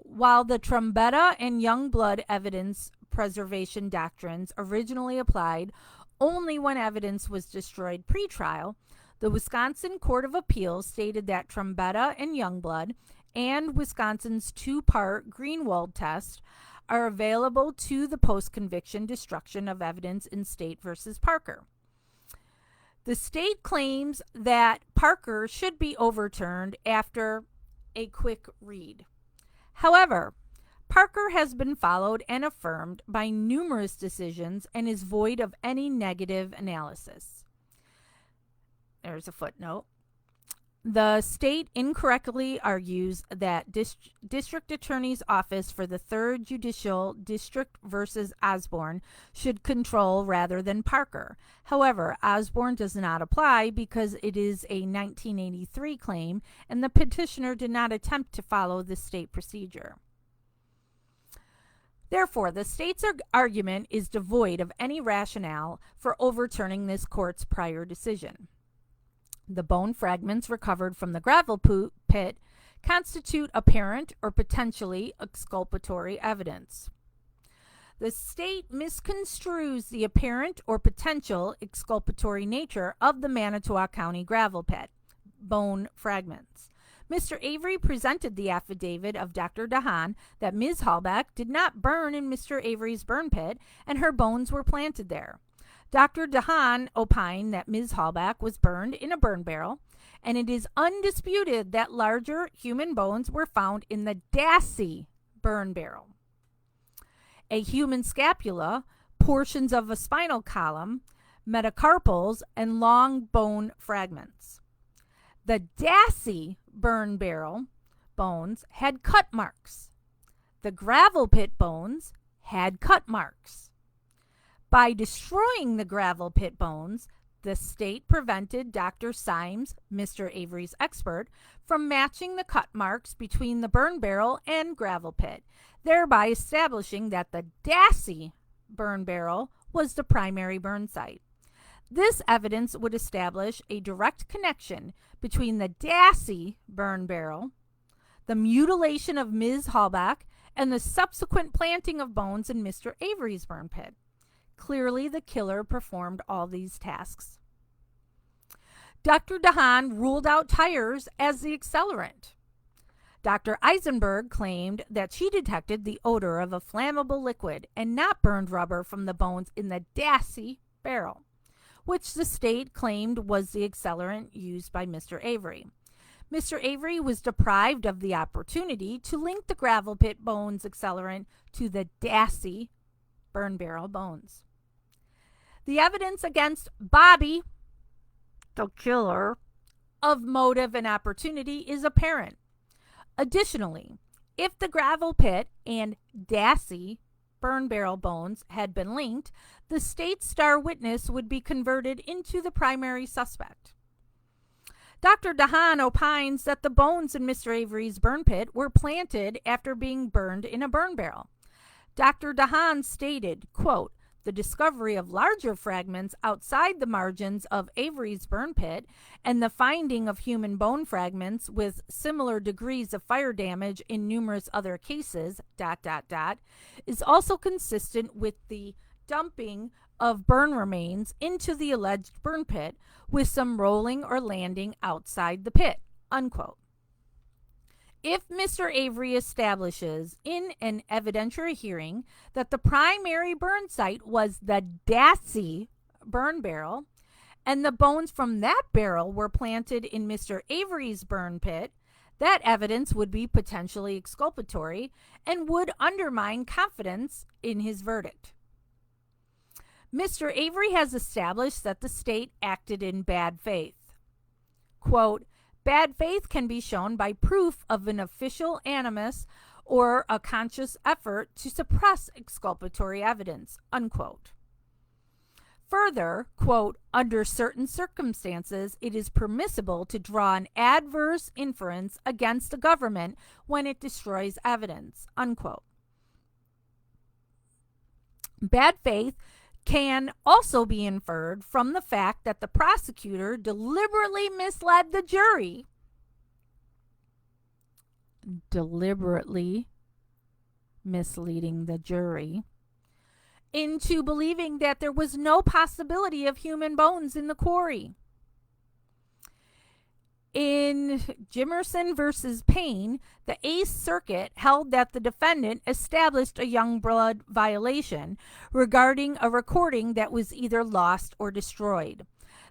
While the Trombetta and Youngblood evidence preservation doctrines originally applied only when evidence was destroyed pre-trial, the Wisconsin Court of Appeals stated that Trombetta and Youngblood and Wisconsin's two-part Greenwald test are available to the post-conviction destruction of evidence in State versus Parker. The state claims that Parker should be overturned after a quick read. However, Parker has been followed and affirmed by numerous decisions and is void of any negative analysis. There's a footnote. The state incorrectly argues that District Attorney's Office for the 3rd Judicial District versus Osborne should control rather than Parker. However, Osborne does not apply because it is a 1983 claim and the petitioner did not attempt to follow the state procedure. Therefore, the state's argument is devoid of any rationale for overturning this court's prior decision. The bone fragments recovered from the gravel pit constitute apparent or potentially exculpatory evidence. The state misconstrues the apparent or potential exculpatory nature of the Manitowoc County gravel pit bone fragments. Mr. Avery presented the affidavit of Dr. DeHaan that Ms. Halbach did not burn in Mr. Avery's burn pit and her bones were planted there. Dr. DeHaan opined that Ms. Halbach was burned in a burn barrel, and it is undisputed that larger human bones were found in the Dassey burn barrel. A human scapula, portions of a spinal column, metacarpals, and long bone fragments. The Dassey burn barrel bones had cut marks. The gravel pit bones had cut marks. By destroying the gravel pit bones, the state prevented Dr. Symes, Mr. Avery's expert, from matching the cut marks between the burn barrel and gravel pit, thereby establishing that the Dassey burn barrel was the primary burn site. This evidence would establish a direct connection between the Dassey burn barrel, the mutilation of Ms. Halbach, and the subsequent planting of bones in Mr. Avery's burn pit. Clearly, the killer performed all these tasks. Dr. DeHaan ruled out tires as the accelerant. Dr. Eisenberg claimed that she detected the odor of a flammable liquid and not burned rubber from the bones in the Dassey barrel, which the state claimed was the accelerant used by Mr. Avery. Mr. Avery was deprived of the opportunity to link the gravel pit bones accelerant to the Dassey burn barrel bones. The evidence against Bobby, the killer, of motive and opportunity is apparent. Additionally, if the gravel pit and Dassey burn barrel bones had been linked, the state's star witness would be converted into the primary suspect. Dr. DeHaan opines that the bones in Mr. Avery's burn pit were planted after being burned in a burn barrel. Dr. DeHaan stated, quote, "The discovery of larger fragments outside the margins of Avery's burn pit and the finding of human bone fragments with similar degrees of fire damage in numerous other cases, is also consistent with the dumping of burn remains into the alleged burn pit with some rolling or landing outside the pit," unquote. If Mr. Avery establishes in an evidentiary hearing that the primary burn site was the Dassey burn barrel and the bones from that barrel were planted in Mr. Avery's burn pit, that evidence would be potentially exculpatory and would undermine confidence in his verdict. Mr. Avery has established that the state acted in bad faith. Quote, "Bad faith can be shown by proof of an official animus or a conscious effort to suppress exculpatory evidence," unquote. Further, quote, "Under certain circumstances, it is permissible to draw an adverse inference against the government when it destroys evidence," unquote. Bad faith can also be inferred from the fact that the prosecutor deliberately misled the jury. Deliberately misleading the jury into believing that there was no possibility of human bones in the quarry. In Jimerson versus Payne, the Eighth Circuit held that the defendant established a Youngblood violation regarding a recording that was either lost or destroyed.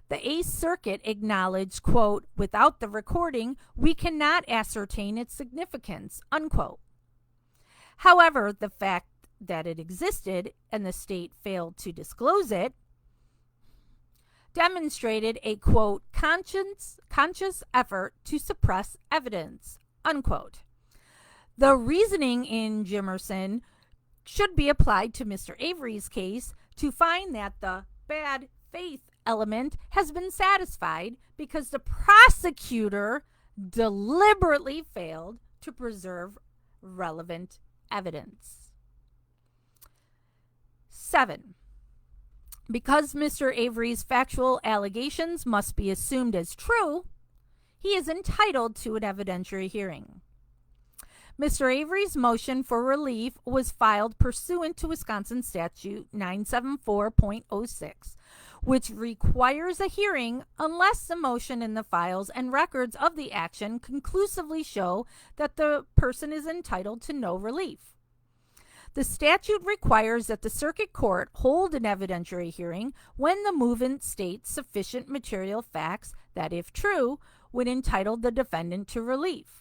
The Eighth Circuit acknowledged, quote, "Without the recording, we cannot ascertain its significance," unquote. However, the fact that it existed and the state failed to disclose it demonstrated a, quote, conscious effort to suppress evidence," unquote. The reasoning in Jimerson should be applied to Mr. Avery's case to find that the bad faith element has been satisfied because the prosecutor deliberately failed to preserve relevant evidence. 7. Because Mr. Avery's factual allegations must be assumed as true, he is entitled to an evidentiary hearing. Mr. Avery's motion for relief was filed pursuant to Wisconsin Statute 974.06, which requires a hearing unless the motion in the files and records of the action conclusively show that the person is entitled to no relief. The statute requires that the circuit court hold an evidentiary hearing when the movement states sufficient material facts that, if true, would entitle the defendant to relief.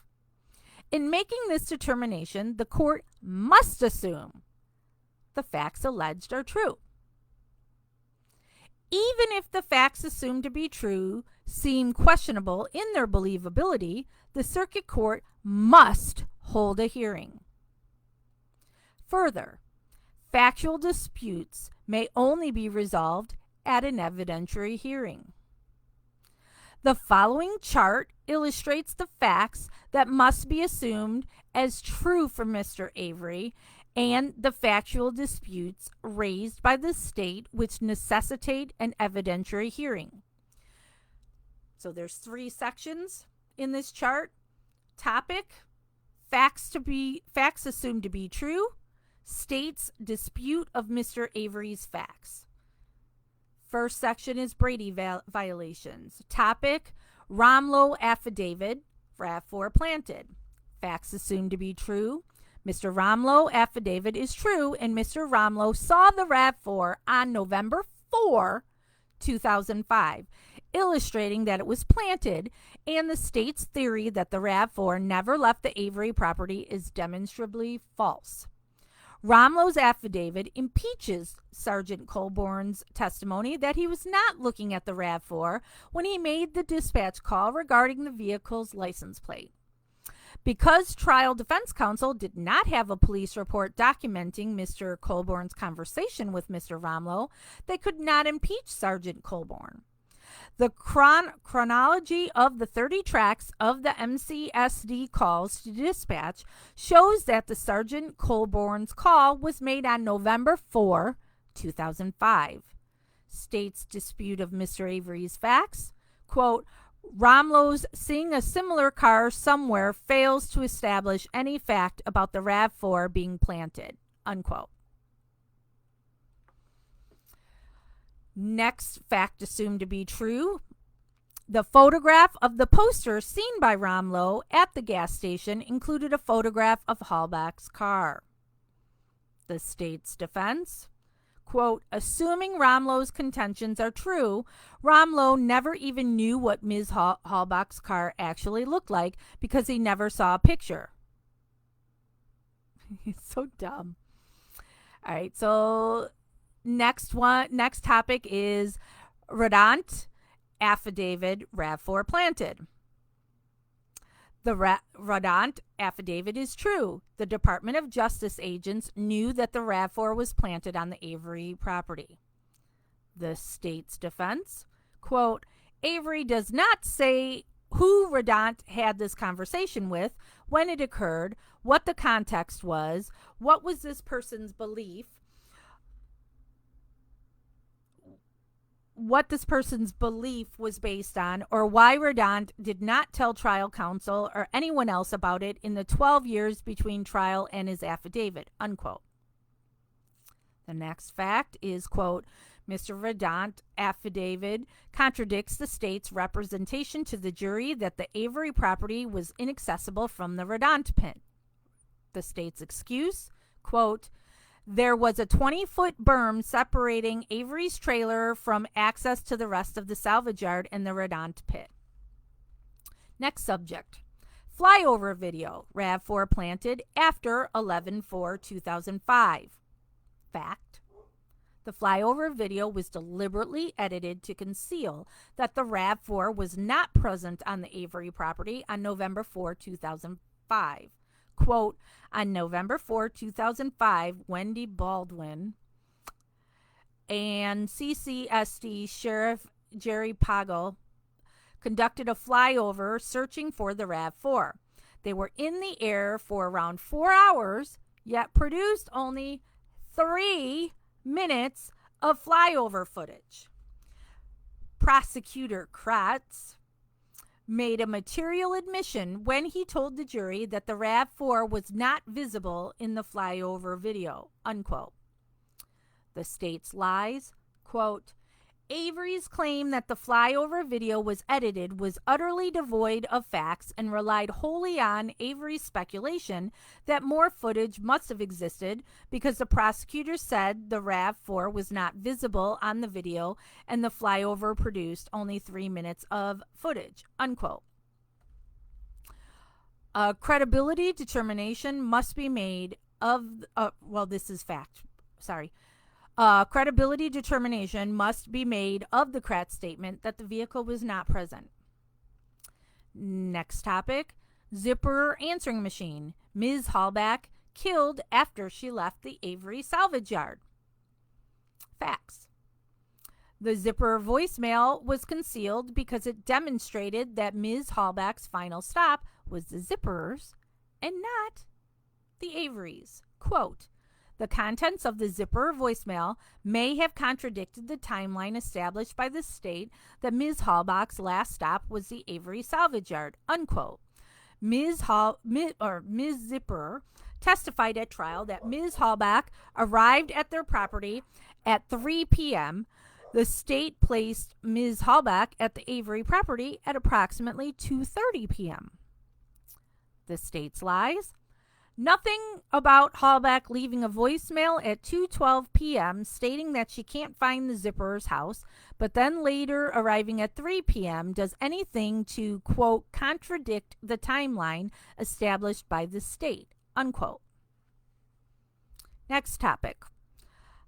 In making this determination, the court must assume the facts alleged are true. Even if the facts assumed to be true seem questionable in their believability, the circuit court must hold a hearing. Further, factual disputes may only be resolved at an evidentiary hearing. The following chart illustrates the facts that must be assumed as true for Mr. Avery and the factual disputes raised by the state which necessitate an evidentiary hearing. So there's 3 sections in this chart. Topic, facts assumed to be true, state's dispute of Mr. Avery's facts. First section is Brady violations. Topic, Romlo affidavit, RAV4 planted. Facts assumed to be true. Mr. Romlo affidavit is true, and Mr. Romlo saw the RAV4 on November 4, 2005, illustrating that it was planted, and the state's theory that the RAV4 never left the Avery property is demonstrably false. Romlo's affidavit impeaches Sergeant Colborn's testimony that he was not looking at the RAV4 when he made the dispatch call regarding the vehicle's license plate. Because trial defense counsel did not have a police report documenting Mr. Colborn's conversation with Mr. Romlo, they could not impeach Sergeant Colborn. The chronology of the 30 tracks of the MCSD calls to dispatch shows that the Sergeant Colborn's call was made on November 4, 2005. State's dispute of Mr. Avery's facts, quote, Romlo's seeing a similar car somewhere fails to establish any fact about the RAV4 being planted, unquote. Next fact assumed to be true. The photograph of the poster seen by Romlo at the gas station included a photograph of Halbach's car. The state's defense, quote, assuming Romlo's contentions are true, Romlo never even knew what Ms. Halbach's car actually looked like because he never saw a picture. He's so dumb. All right, so next topic is Radant affidavit, RAV4 planted. The Radant affidavit is true. The Department of Justice agents knew that the RAV4 was planted on the Avery property. The state's defense, quote, Avery does not say who Radant had this conversation with, when it occurred, what the context was, what was this person's belief, what this person's belief was based on, or why Radant did not tell trial counsel or anyone else about it in the 12 years between trial and his affidavit, unquote. The next fact is, quote, Mr. Radant affidavit contradicts the state's representation to the jury that the Avery property was inaccessible from the Radant pit. The state's excuse, quote, there was a 20-foot berm separating Avery's trailer from access to the rest of the salvage yard in the Radant pit. Next subject. Flyover video, RAV4 planted after 11/4/2005. Fact. The flyover video was deliberately edited to conceal that the RAV4 was not present on the Avery property on November 4, 2005. Quote, on November 4, 2005, Wendy Baldwin and CCSD Sheriff Jerry Pagel conducted a flyover searching for the RAV4. They were in the air for around 4 hours, yet produced only 3 minutes of flyover footage. Prosecutor Kratz made a material admission when he told the jury that the RAV4 was not visible in the flyover video, unquote. The state's lies, quote, Avery's claim that the flyover video was edited was utterly devoid of facts and relied wholly on Avery's speculation that more footage must have existed because the prosecutor said the RAV4 was not visible on the video and the flyover produced only 3 minutes of footage, unquote. A credibility determination must be made of, this is fact, sorry. Credibility determination must be made of the Kratz statement that the vehicle was not present. Next topic, zipper answering machine. Ms. Halbach killed after she left the Avery salvage yard. Facts. The zipper voicemail was concealed because it demonstrated that Ms. Halbach's final stop was the zippers and not the Averys. Quote, the contents of the zipper voicemail may have contradicted the timeline established by the state that Ms. Halbach's last stop was the Avery salvage yard, unquote. Ms. Zipper testified at trial that Ms. Halbach arrived at their property at 3 p.m. The state placed Ms. Halbach at the Avery property at approximately 2:30 p.m. The state's lies. Nothing about Halbach leaving a voicemail at 2:12 p.m. stating that she can't find the zipper's house, but then later arriving at 3 p.m. does anything to, quote, contradict the timeline established by the state, unquote. Next topic.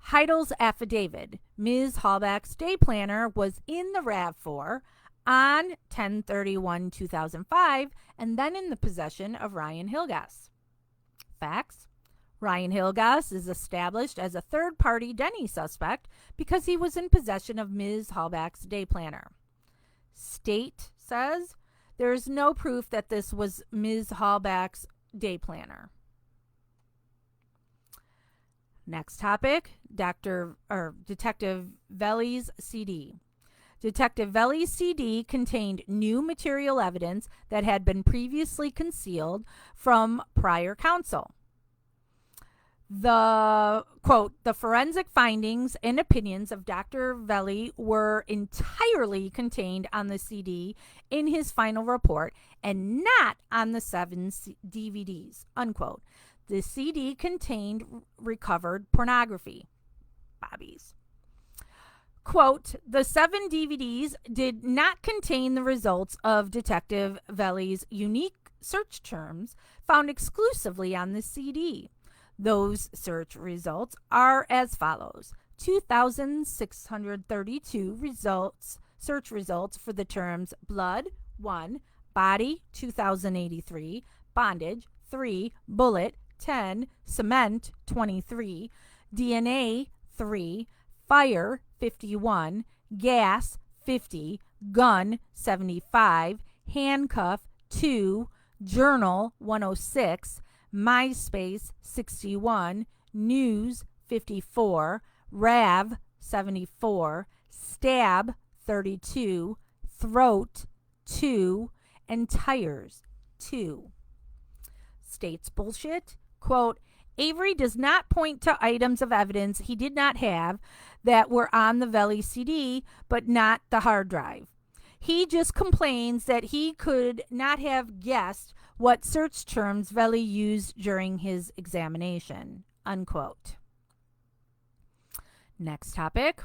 Heidel's affidavit. Ms. Halbach's day planner was in the RAV4 on 10/31/2005 and then in the possession of Ryan Hilgas. Facts. Ryan Hilgas is established as a third-party Denny suspect because he was in possession of Ms. Halbach's day planner. State says there is no proof that this was Ms. Halbach's day planner. Next topic, Detective Veli's CD. Detective Veli's CD contained new material evidence that had been previously concealed from prior counsel. The, quote, the forensic findings and opinions of Dr. Veli were entirely contained on the CD in his final report and not on the 7 DVDs, unquote. The CD contained recovered pornography. Bobbies. Quote, the 7 DVDs did not contain the results of Detective Veli's unique search terms found exclusively on the CD. Those search results are as follows. 2,632 search results for the terms blood, 1, body, 2,083, bondage, 3, bullet, 10, cement, 23, DNA, 3, fire, 51, gas, 50, gun, 75, handcuff, 2, journal, 106, MySpace, 61, news, 54, RAV, 74, stab, 32, throat, 2, and tires, 2. State's bullshit. Quote, Avery does not point to items of evidence he did not have that were on the Veli CD, but not the hard drive. He just complains that he could not have guessed what search terms Veli used during his examination, unquote. Next topic.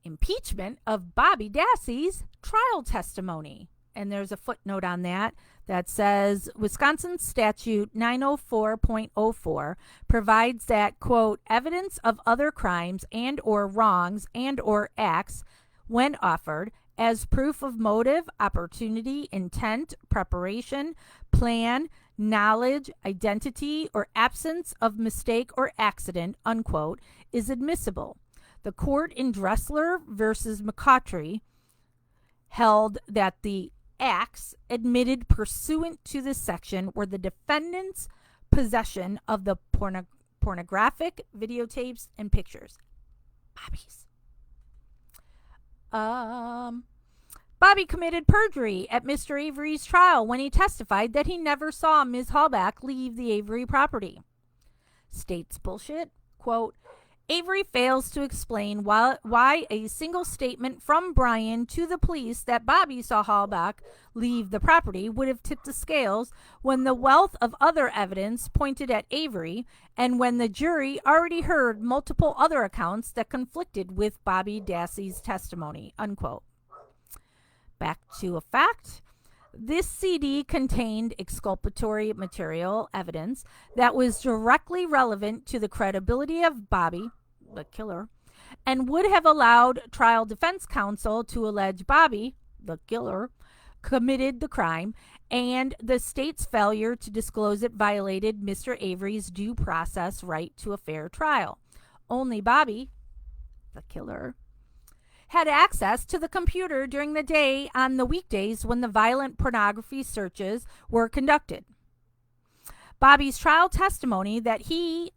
Impeachment of Bobby Dassey's trial testimony. And there's a footnote on that says Wisconsin statute 904.04 provides that, quote, evidence of other crimes and or wrongs and or acts when offered as proof of motive, opportunity, intent, preparation, plan, knowledge, identity, or absence of mistake or accident, unquote, is admissible. The court in Dressler versus McCautry held that the acts admitted pursuant to this section were the defendant's possession of the pornographic videotapes and pictures. Bobby's. Bobby committed perjury at Mr. Avery's trial when he testified that he never saw Ms. Halbach leave the Avery property. State's bullshit. Quote, Avery fails to explain why a single statement from Brian to the police that Bobby saw Halbach leave the property would have tipped the scales when the wealth of other evidence pointed at Avery and when the jury already heard multiple other accounts that conflicted with Bobby Dassey's testimony. Unquote. Back to a fact. This CD contained exculpatory material evidence that was directly relevant to the credibility of Bobby, the killer, and would have allowed trial defense counsel to allege Bobby, the killer, committed the crime, and the state's failure to disclose it violated Mr. Avery's due process right to a fair trial. Only Bobby, the killer, had access to the computer during the day on the weekdays when the violent pornography searches were conducted. Bobby's trial testimony that he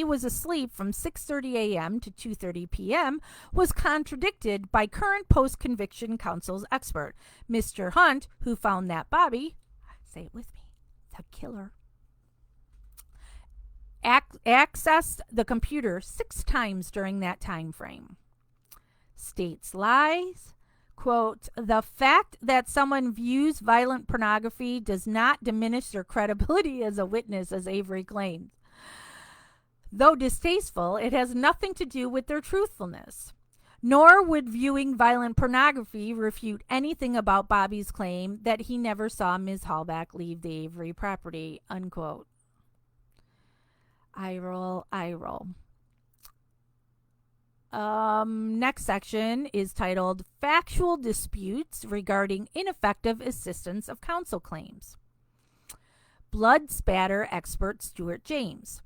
was asleep from 6:30 a.m. to 2:30 p.m. was contradicted by current post-conviction counsel's expert, Mr. Hunt, who found that Bobby, say it with me, the killer, accessed the computer 6 times during that time frame. State's lies. Quote, the fact that someone views violent pornography does not diminish their credibility as a witness, as Avery claims. Though distasteful, it has nothing to do with their truthfulness. Nor would viewing violent pornography refute anything about Bobby's claim that he never saw Ms. Halbach leave the Avery property. Unquote. Eye roll, eye roll. Next section is titled Factual Disputes Regarding Ineffective Assistance of Counsel Claims. Blood spatter expert Stuart James.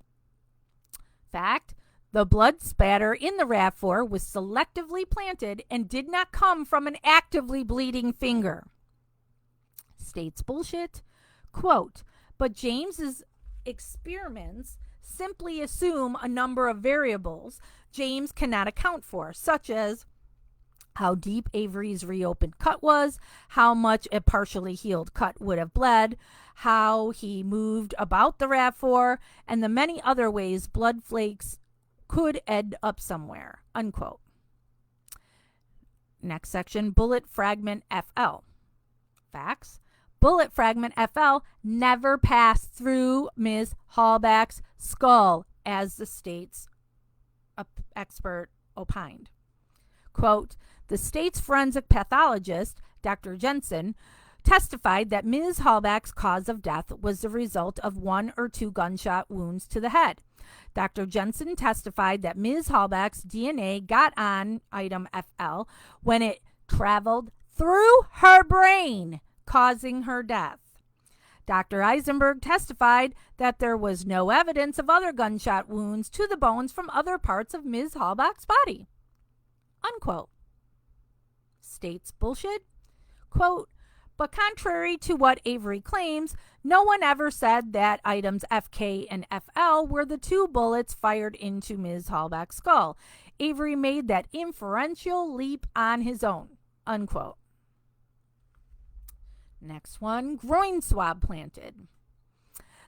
Fact, the blood spatter in the RAV4 was selectively planted and did not come from an actively bleeding finger. State's bullshit. Quote, but James's experiments simply assume a number of variables James cannot account for, such as how deep Avery's reopened cut was, how much a partially healed cut would have bled, how he moved about the RAV4, and the many other ways blood flakes could end up somewhere. Unquote. Next section, bullet fragment FL. Facts. Bullet fragment FL never passed through Ms. Halbach's skull, as the state's expert opined. Quote, the state's forensic pathologist, Dr. Jensen, testified that Ms. Halbach's cause of death was the result of 1 or 2 gunshot wounds to the head. Dr. Jensen testified that Ms. Halbach's DNA got on item FL when it traveled through her brain, causing her death. Dr. Eisenberg testified that there was no evidence of other gunshot wounds to the bones from other parts of Ms. Halbach's body. Unquote. State's bullshit. Quote, but contrary to what Avery claims, no one ever said that items FK and FL were the 2 bullets fired into Ms. Halbach's skull. Avery made that inferential leap on his own. Unquote. Next one, groin swab planted.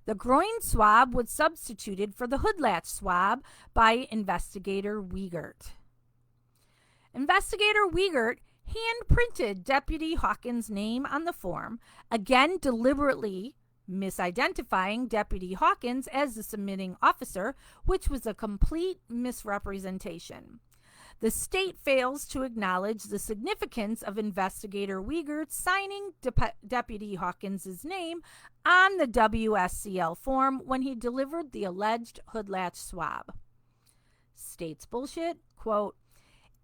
The groin swab was substituted for the hood latch swab by Investigator Wiegert. Investigator Wiegert hand-printed Deputy Hawkins' name on the form, again deliberately misidentifying Deputy Hawkins as the submitting officer, which was a complete misrepresentation. The state fails to acknowledge the significance of Investigator Wiegert signing Deputy Hawkins' name on the WSCL form when he delivered the alleged hood latch swab. State's bullshit. Quote,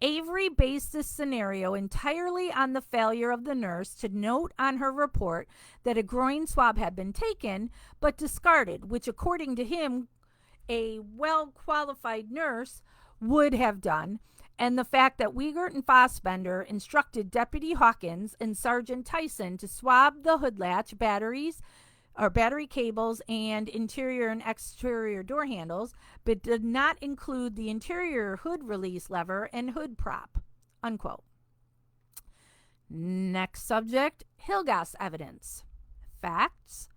Avery based this scenario entirely on the failure of the nurse to note on her report that a groin swab had been taken but discarded, which according to him, a well-qualified nurse would have done, and the fact that Wiegert and Fassbender instructed Deputy Hawkins and Sergeant Tyson to swab the hood latch batteries or battery cables and interior and exterior door handles, but did not include the interior hood release lever and hood prop, unquote. Next subject, Hilgas evidence. Facts.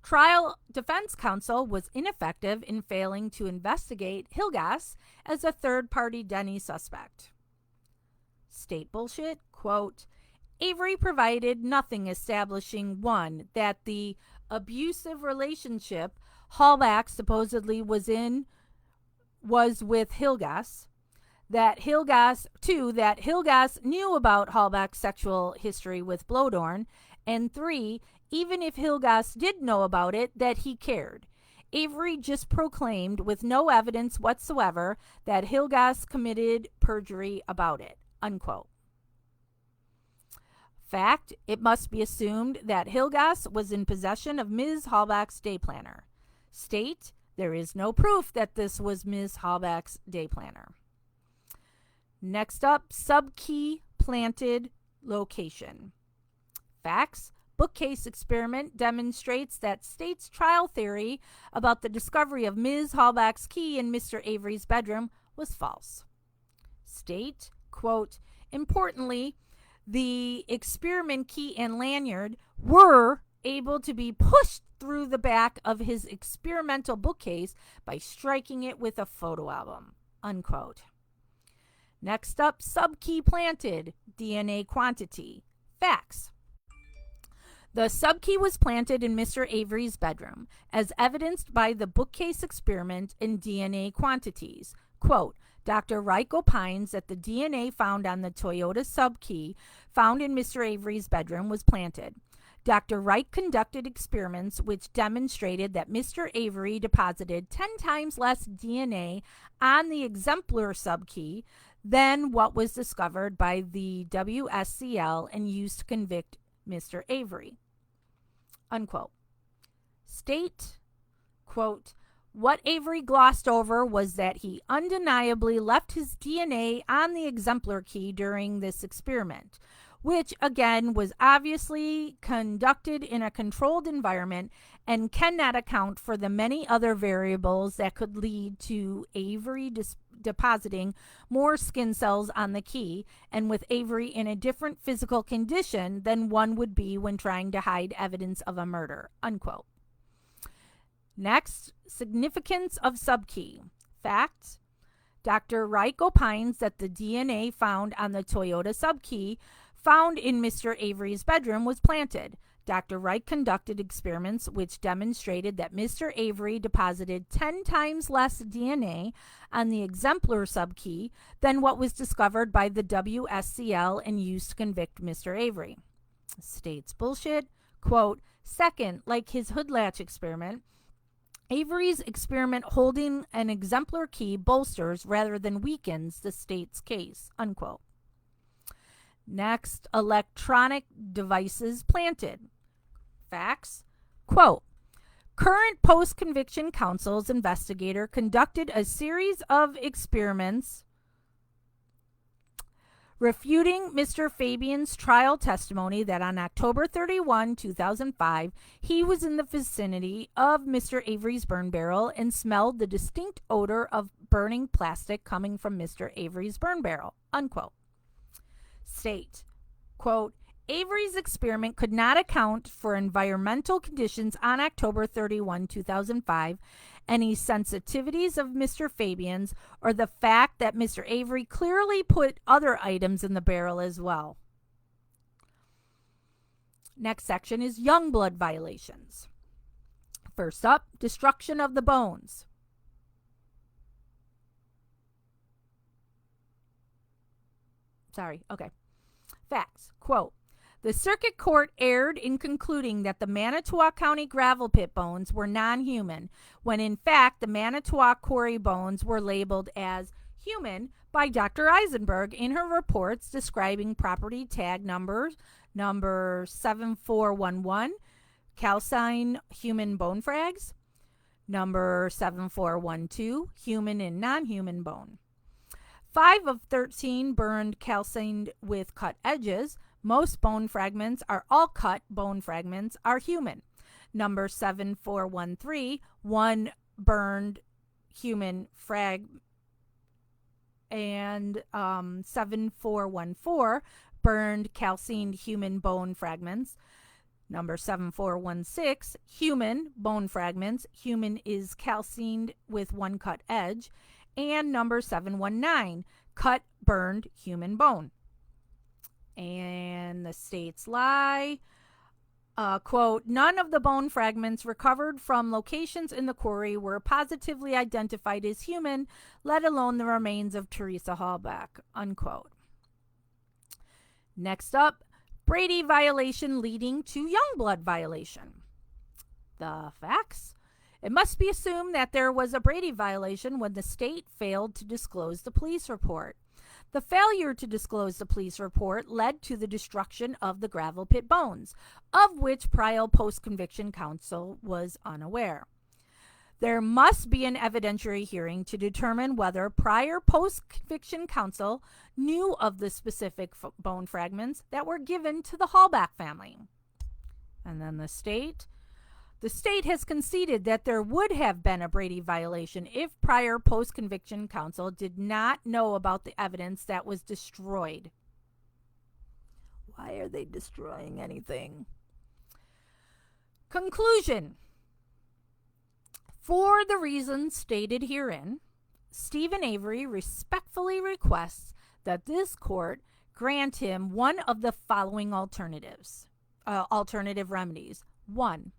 Trial defense counsel was ineffective in failing to investigate Hilgas as a third-party Denny suspect. State bullshit, quote, Avery provided nothing establishing, one, that the abusive relationship Halbach supposedly was with Hilgas, that Hilgas knew about Halbach's sexual history with Blodorn, and 3, even if Hilgas did know about it, that he cared. Avery just proclaimed with no evidence whatsoever that Hilgas committed perjury about it, unquote. Fact, it must be assumed that Hilgas was in possession of Ms. Halbach's day planner. State, there is no proof that this was Ms. Halbach's day planner. Next up, subkey planted location. Facts, bookcase experiment demonstrates that State's trial theory about the discovery of Ms. Halbach's key in Mr. Avery's bedroom was false. State, quote, importantly, the experiment key and lanyard were able to be pushed through the back of his experimental bookcase by striking it with a photo album, unquote. Next up, subkey planted, DNA quantity. Facts. The subkey was planted in Mr. Avery's bedroom, as evidenced by the bookcase experiment in DNA quantities. Quote, Dr. Reich opines that the DNA found on the Toyota subkey found in Mr. Avery's bedroom was planted. Dr. Reich conducted experiments which demonstrated that Mr. Avery deposited 10 times less DNA on the exemplar subkey than what was discovered by the WSCL and used to convict Mr. Avery, unquote. State, quote, what Avery glossed over was that he undeniably left his DNA on the exemplar key during this experiment, which again was obviously conducted in a controlled environment and cannot account for the many other variables that could lead to Avery depositing more skin cells on the key, and with Avery in a different physical condition than one would be when trying to hide evidence of a murder, unquote. Next, significance of subkey. Fact, Dr. Reich opines that the DNA found on the Toyota subkey found in Mr. Avery's bedroom was planted. Dr. Reich conducted experiments which demonstrated that Mr. Avery deposited 10 times less DNA on the exemplar subkey than what was discovered by the WSCL and used to convict Mr. Avery. States bullshit. Quote, second, like his hood latch experiment, Avery's experiment holding an exemplar key bolsters rather than weakens the state's case, unquote. Next, electronic devices planted. Facts, quote, current post-conviction counsel's investigator conducted a series of experiments refuting Mr. Fabian's trial testimony that on October 31, 2005, he was in the vicinity of Mr. Avery's burn barrel and smelled the distinct odor of burning plastic coming from Mr. Avery's burn barrel, unquote. State, quote, Avery's experiment could not account for environmental conditions on October 31, 2005, any sensitivities of Mr. Fabian's, or the fact that Mr. Avery clearly put other items in the barrel as well. Next section is Youngblood violations. First up, destruction of the bones. Facts, quote, the circuit court erred in concluding that the Manitowoc County gravel pit bones were non-human, when in fact the Manitowoc quarry bones were labeled as human by Dr. Eisenberg in her reports describing property tag number 7411, calcine human bone frags, number 7412, human and non-human bone. 5 of 13 burned calcined with cut edges. Most bone fragments are all cut bone fragments are human. number 7413, one burned human fragment, and 7414, burned calcined human bone fragments. Number 7416, human bone fragments. Human is calcined with one cut edge. And number 719, cut burned human bone. And the states lie. Quote, none of the bone fragments recovered from locations in the quarry were positively identified as human, let alone the remains of Teresa Halbach, unquote. Next up, Brady violation leading to Youngblood violation. The facts. It must be assumed that there was a Brady violation when the state failed to disclose the police report. The failure to disclose the police report led to the destruction of the gravel pit bones, of which Pryal post-conviction counsel was unaware. There must be an evidentiary hearing to determine whether prior post-conviction counsel knew of the specific bone fragments that were given to the Halbach family. And then the state has conceded that there would have been a Brady violation if prior post-conviction counsel did not know about the evidence that was destroyed. Why are they destroying anything? Conclusion. For the reasons stated herein, Steven Avery respectfully requests that this court grant him one of the following alternative remedies. 1.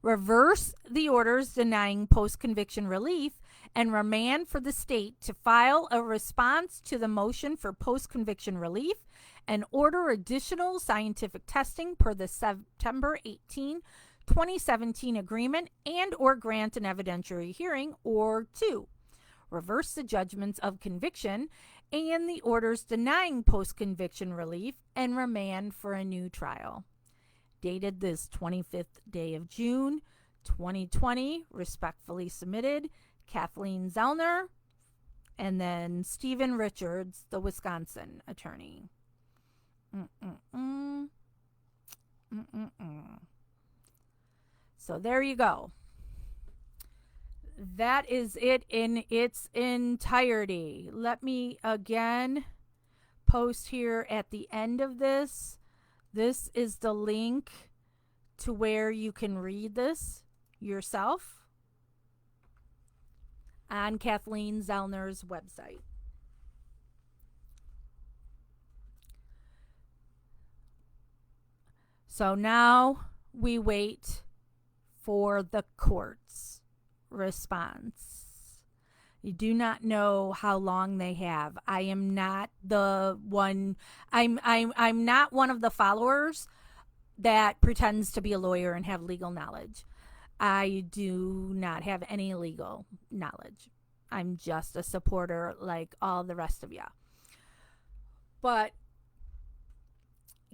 Reverse the orders denying post-conviction relief and remand for the state to file a response to the motion for post-conviction relief and order additional scientific testing per the September 18, 2017 agreement and or grant an evidentiary hearing. Or 2, reverse the judgments of conviction and the orders denying post-conviction relief and remand for a new trial. Dated this 25th day of June, 2020, respectfully submitted, Kathleen Zellner, and then Stephen Richards, the Wisconsin attorney. So there you go. That is it in its entirety. Let me again post here at the end of this. This is the link to where you can read this yourself on Kathleen Zellner's website. So now we wait for the court's response. You do not know how long they have. I am not the one. I'm not one of the followers that pretends to be a lawyer and have legal knowledge. I do not have any legal knowledge. I'm just a supporter like all the rest of you. But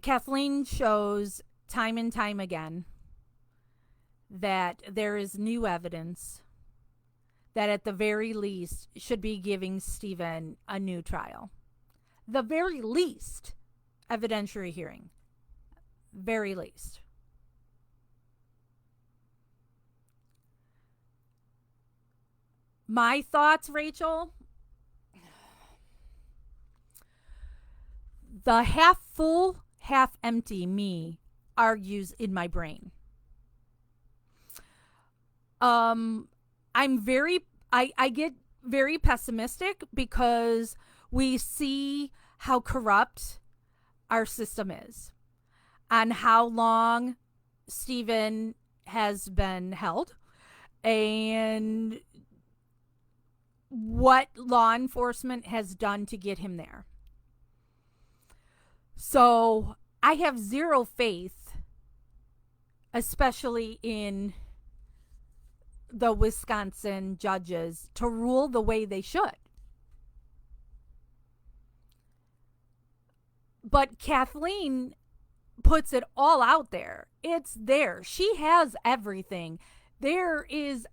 Kathleen shows time and time again that there is new evidence that at the very least should be giving Stephen a new trial. The very least evidentiary hearing. Very least. My thoughts, Rachel? The half full, half empty me argues in my brain. I get very pessimistic because we see how corrupt our system is and how long Stephen has been held and what law enforcement has done to get him there. So I have zero faith, especially in the Wisconsin judges, to rule the way they should. But Kathleen puts it all out there. It's there. She has everything. There is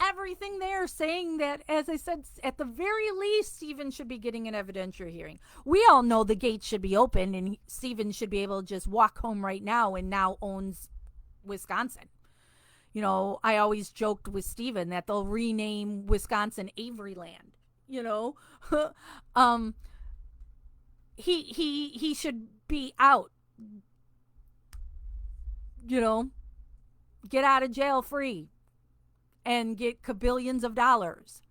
everything there saying that, as I said, at the very least, Stephen should be getting an evidentiary hearing. We all know the gate should be open and Stephen should be able to just walk home right now and now owns Wisconsin. You know, I always joked with Steven that they'll rename Wisconsin Averyland. You know, he should be out. You know, get out of jail free and get kabillions of dollars.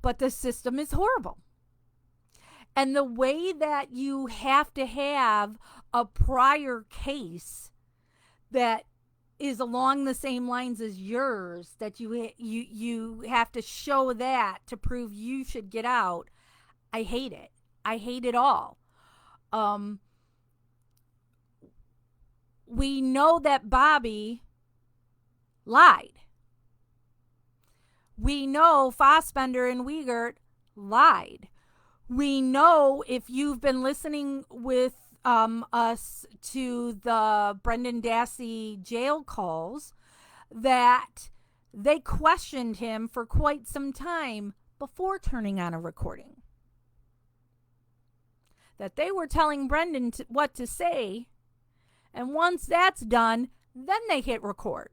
But the system is horrible. And the way that you have to have a prior case that is along the same lines as yours, that you have to show that to prove you should get out, I hate it. I hate it all. We know that Bobby lied. We know Fassbender and Wiegert lied. We know, if you've been listening with us to the Brendan Dassey jail calls, that they questioned him for quite some time before turning on a recording. That they were telling Brendan what to say, and once that's done, then they hit record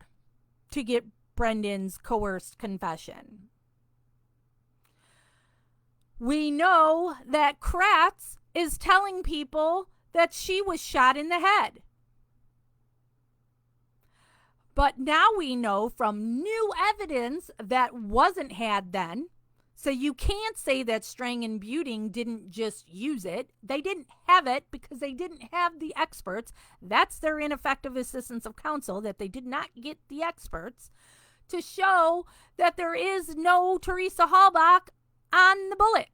to get Brendan's coerced confession. We know that Kratz is telling people that she was shot in the head. But now we know from new evidence that wasn't had then. So you can't say that Strang and Buting didn't just use it. They didn't have it because they didn't have the experts. That's their ineffective assistance of counsel, that they did not get the experts to show that there is no Teresa Halbach on the bullet.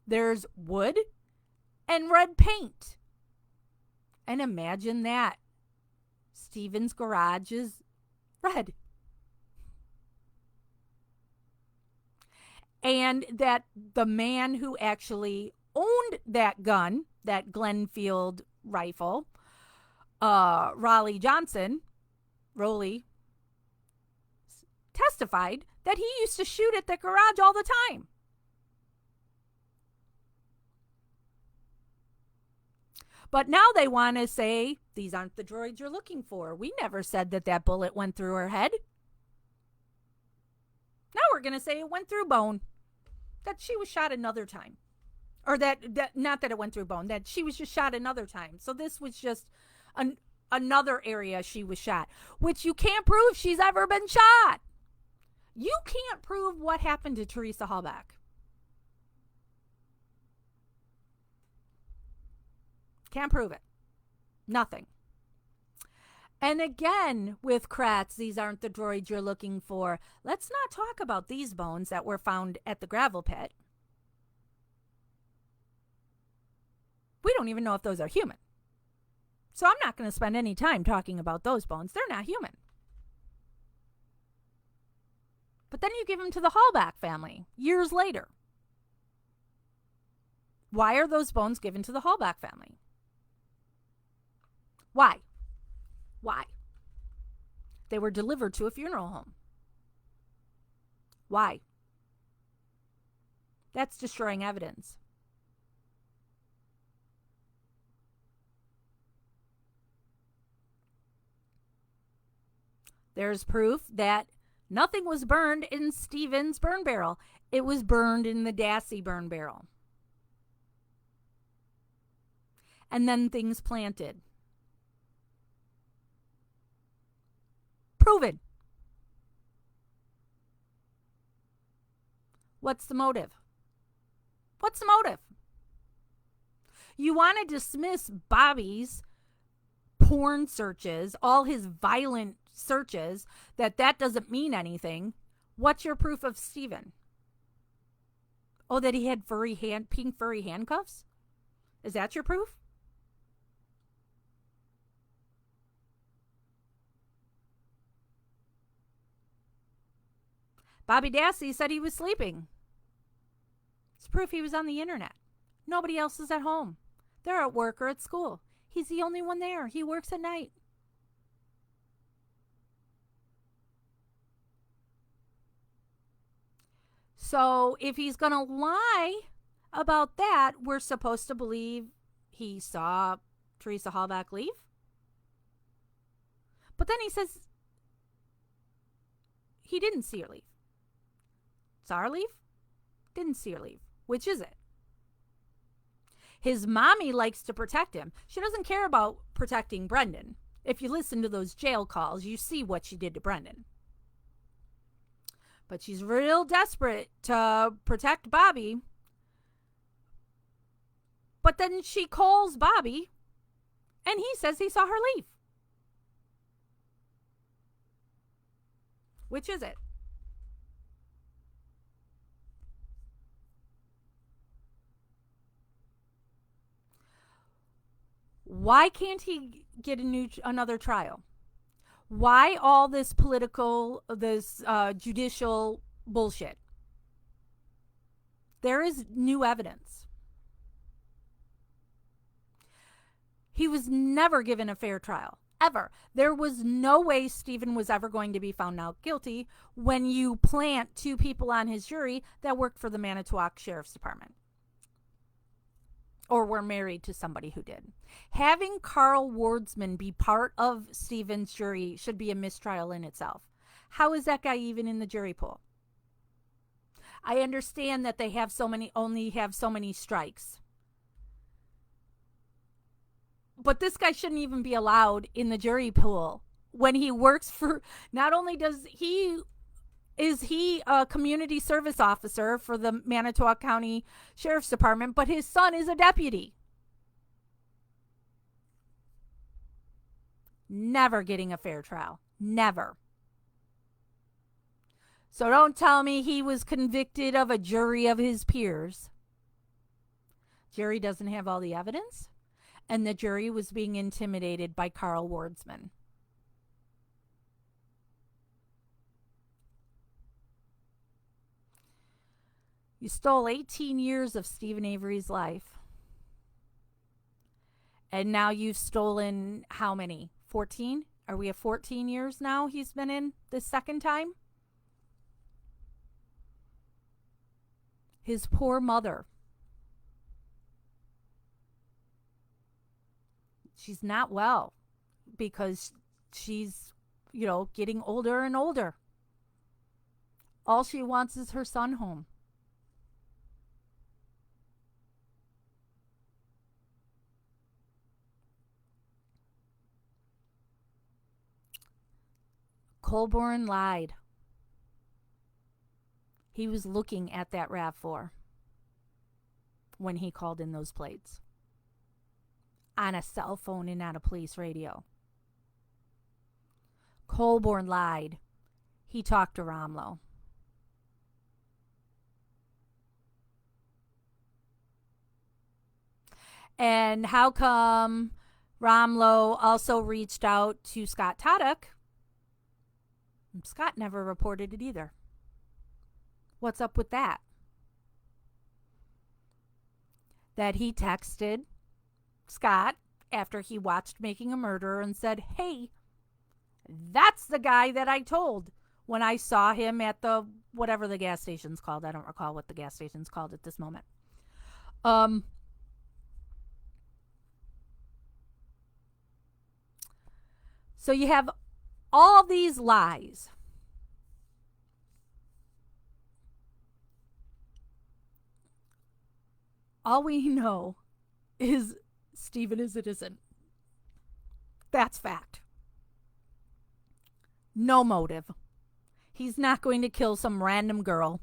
There's wood and red paint. And imagine that. Steven's garage is red. And that the man who actually owned that gun, that Glenfield rifle, Raleigh Johnson, testified that he used to shoot at the garage all the time. But now they want to say, these aren't the droids you're looking for. We never said that that bullet went through her head. Now we're going to say it went through bone. That she was shot another time. Or that not that it went through bone, that she was just shot another time. So this was just another area she was shot, which you can't prove she's ever been shot. You can't prove what happened to Teresa Halbach. Can't prove it. Nothing. And again, with Kratz, these aren't the droids you're looking for. Let's not talk about these bones that were found at the gravel pit. We don't even know if those are human. So I'm not going to spend any time talking about those bones. They're not human. But then you give them to the Halbach family years later. Why are those bones given to the Halbach family? Why? Why? They were delivered to a funeral home. Why? That's destroying evidence. There's proof that nothing was burned in Steven's burn barrel. It was burned in the Dassey burn barrel. And then things planted. Proven. What's the motive? What's the motive? You want to dismiss Bobby's porn searches, all his violent searches, that doesn't mean anything. What's your proof of Steven? Oh, that he had pink furry handcuffs? Is that your proof? Bobby Dassey said he was sleeping. It's proof he was on the internet. Nobody else is at home. They're at work or at school. He's the only one there. He works at night. So if he's going to lie about that, we're supposed to believe he saw Teresa Halbach leave? But then he says he didn't see her leave. Saw her leave? Didn't see her leave. Which is it? His mommy likes to protect him. She doesn't care about protecting Brendan. If you listen to those jail calls, you see what she did to Brendan. But she's real desperate to protect Bobby. But then she calls Bobby, and he says he saw her leave. Which is it? Why can't he get another trial? Why all this judicial bullshit? There is new evidence. He was never given a fair trial, ever. There was no way Stephen was ever going to be found out guilty when you plant two people on his jury that worked for the Manitowoc Sheriff's Department or were married to somebody who did. Having Carl Wardsman be part of Stephen's jury should be a mistrial in itself. How is that guy even in the jury pool? I understand that they only have so many strikes. But this guy shouldn't even be allowed in the jury pool when he works for, not only is he a community service officer for the Manitowoc County Sheriff's Department, but his son is a deputy. Never getting a fair trial. Never. So don't tell me he was convicted of a jury of his peers. Jury doesn't have all the evidence, and the jury was being intimidated by Carl Wardsman. You stole 18 years of Stephen Avery's life. And now you've stolen how many? 14? Are we at 14 years now he's been in this second time? His poor mother. She's not well because she's, getting older and older. All she wants is her son home. Colborne lied. He was looking at that RAV4 when he called in those plates. On a cell phone and on a police radio. Colborne lied. He talked to Romlo. And how come Romlo also reached out to Scott Taddock? Scott never reported it either. What's up with that? That he texted Scott after he watched Making a Murderer and said, hey, that's the guy that I told when I saw him at whatever the gas station's called. I don't recall what the gas station's called at this moment. So you have all these lies. All we know is Stephen is innocent. That's fact. No motive. He's not going to kill some random girl.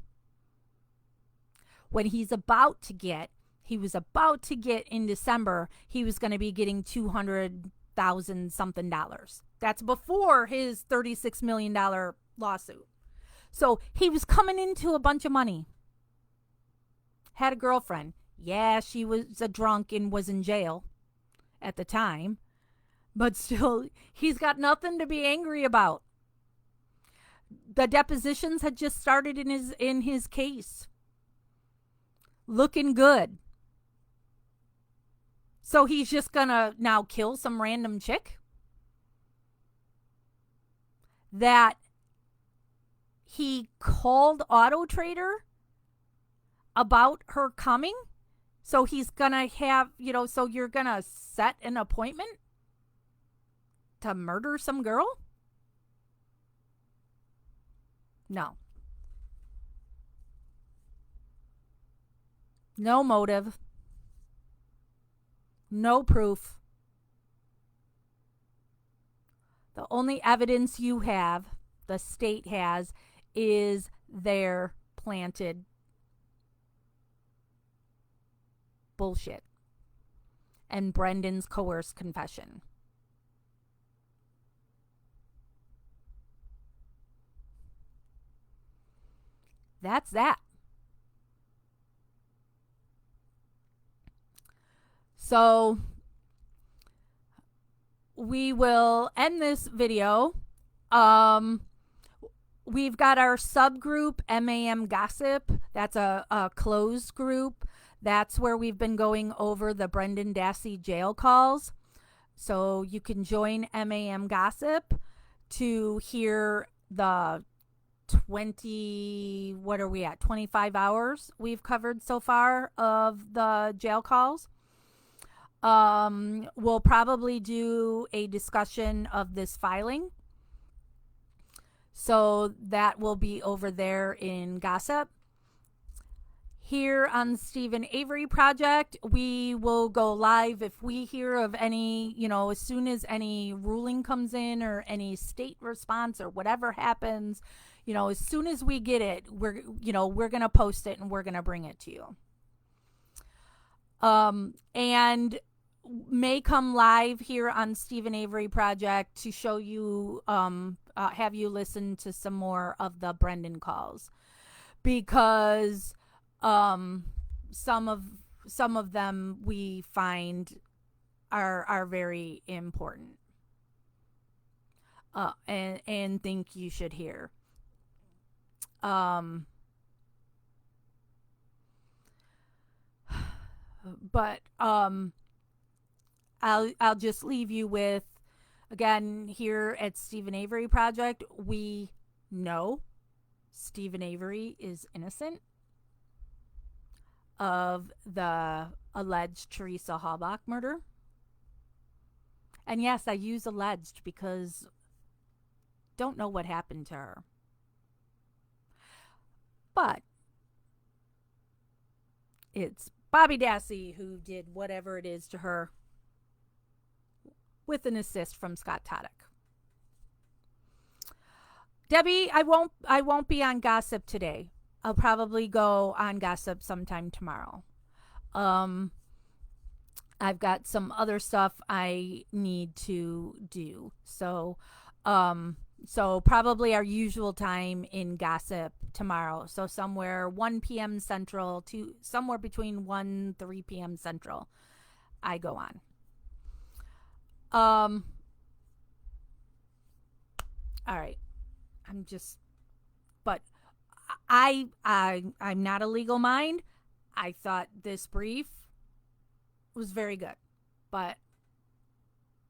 When he was about to get in December, he was going to be getting $200,000 something dollars. That's before his $36 million lawsuit. So he was coming into a bunch of money. Had a girlfriend. Yeah, she was a drunk and was in jail at the time. But still, he's got nothing to be angry about. The depositions had just started in his case. Looking good. So he's just gonna now kill some random chick? That he called Auto Trader about her coming? So he's gonna have, so you're gonna set an appointment to murder some girl? No. No motive. No proof. The only evidence you have, the state has, is their planted bullshit and Brendan's coerced confession. That's that. So we will end this video. We've got our subgroup, MAM Gossip. That's a closed group. That's where we've been going over the Brendan Dassey jail calls. So you can join MAM Gossip to hear the what are we at? 25 hours we've covered so far of the jail calls. We'll probably do a discussion of this filing. So that will be over there in Gossip. Here on Stephen Avery Project, we will go live if we hear of any, as soon as any ruling comes in or any state response or whatever happens, as soon as we get it, we're going to post it and we're going to bring it to you. And may come live here on Stephen Avery Project to show you, have you listen to some more of the Brendan calls, because some of them we find are very important, and think you should hear. But I'll just leave you with, again, here at Stephen Avery Project, we know Stephen Avery is innocent of the alleged Teresa Halbach murder. And yes, I use alleged because don't know what happened to her. But it's Bobby Dassey who did whatever it is to her, with an assist from Scott Toddick. Debbie, I won't be on Gossip today. I'll probably go on Gossip sometime tomorrow. I've got some other stuff I need to do. So probably our usual time in Gossip tomorrow. So somewhere 1 p.m. Central to somewhere between 3 p.m. Central, I go on. All right. I'm not a legal mind. I thought this brief was very good, but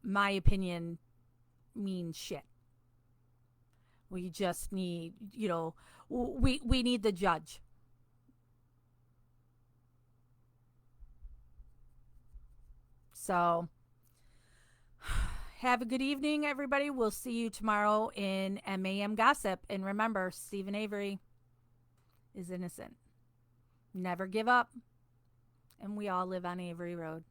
my opinion means shit. We just need, we need the judge. So have a good evening, everybody. We'll see you tomorrow in MAM Gossip. And remember, Stephen Avery is innocent. Never give up. And we all live on Avery Road.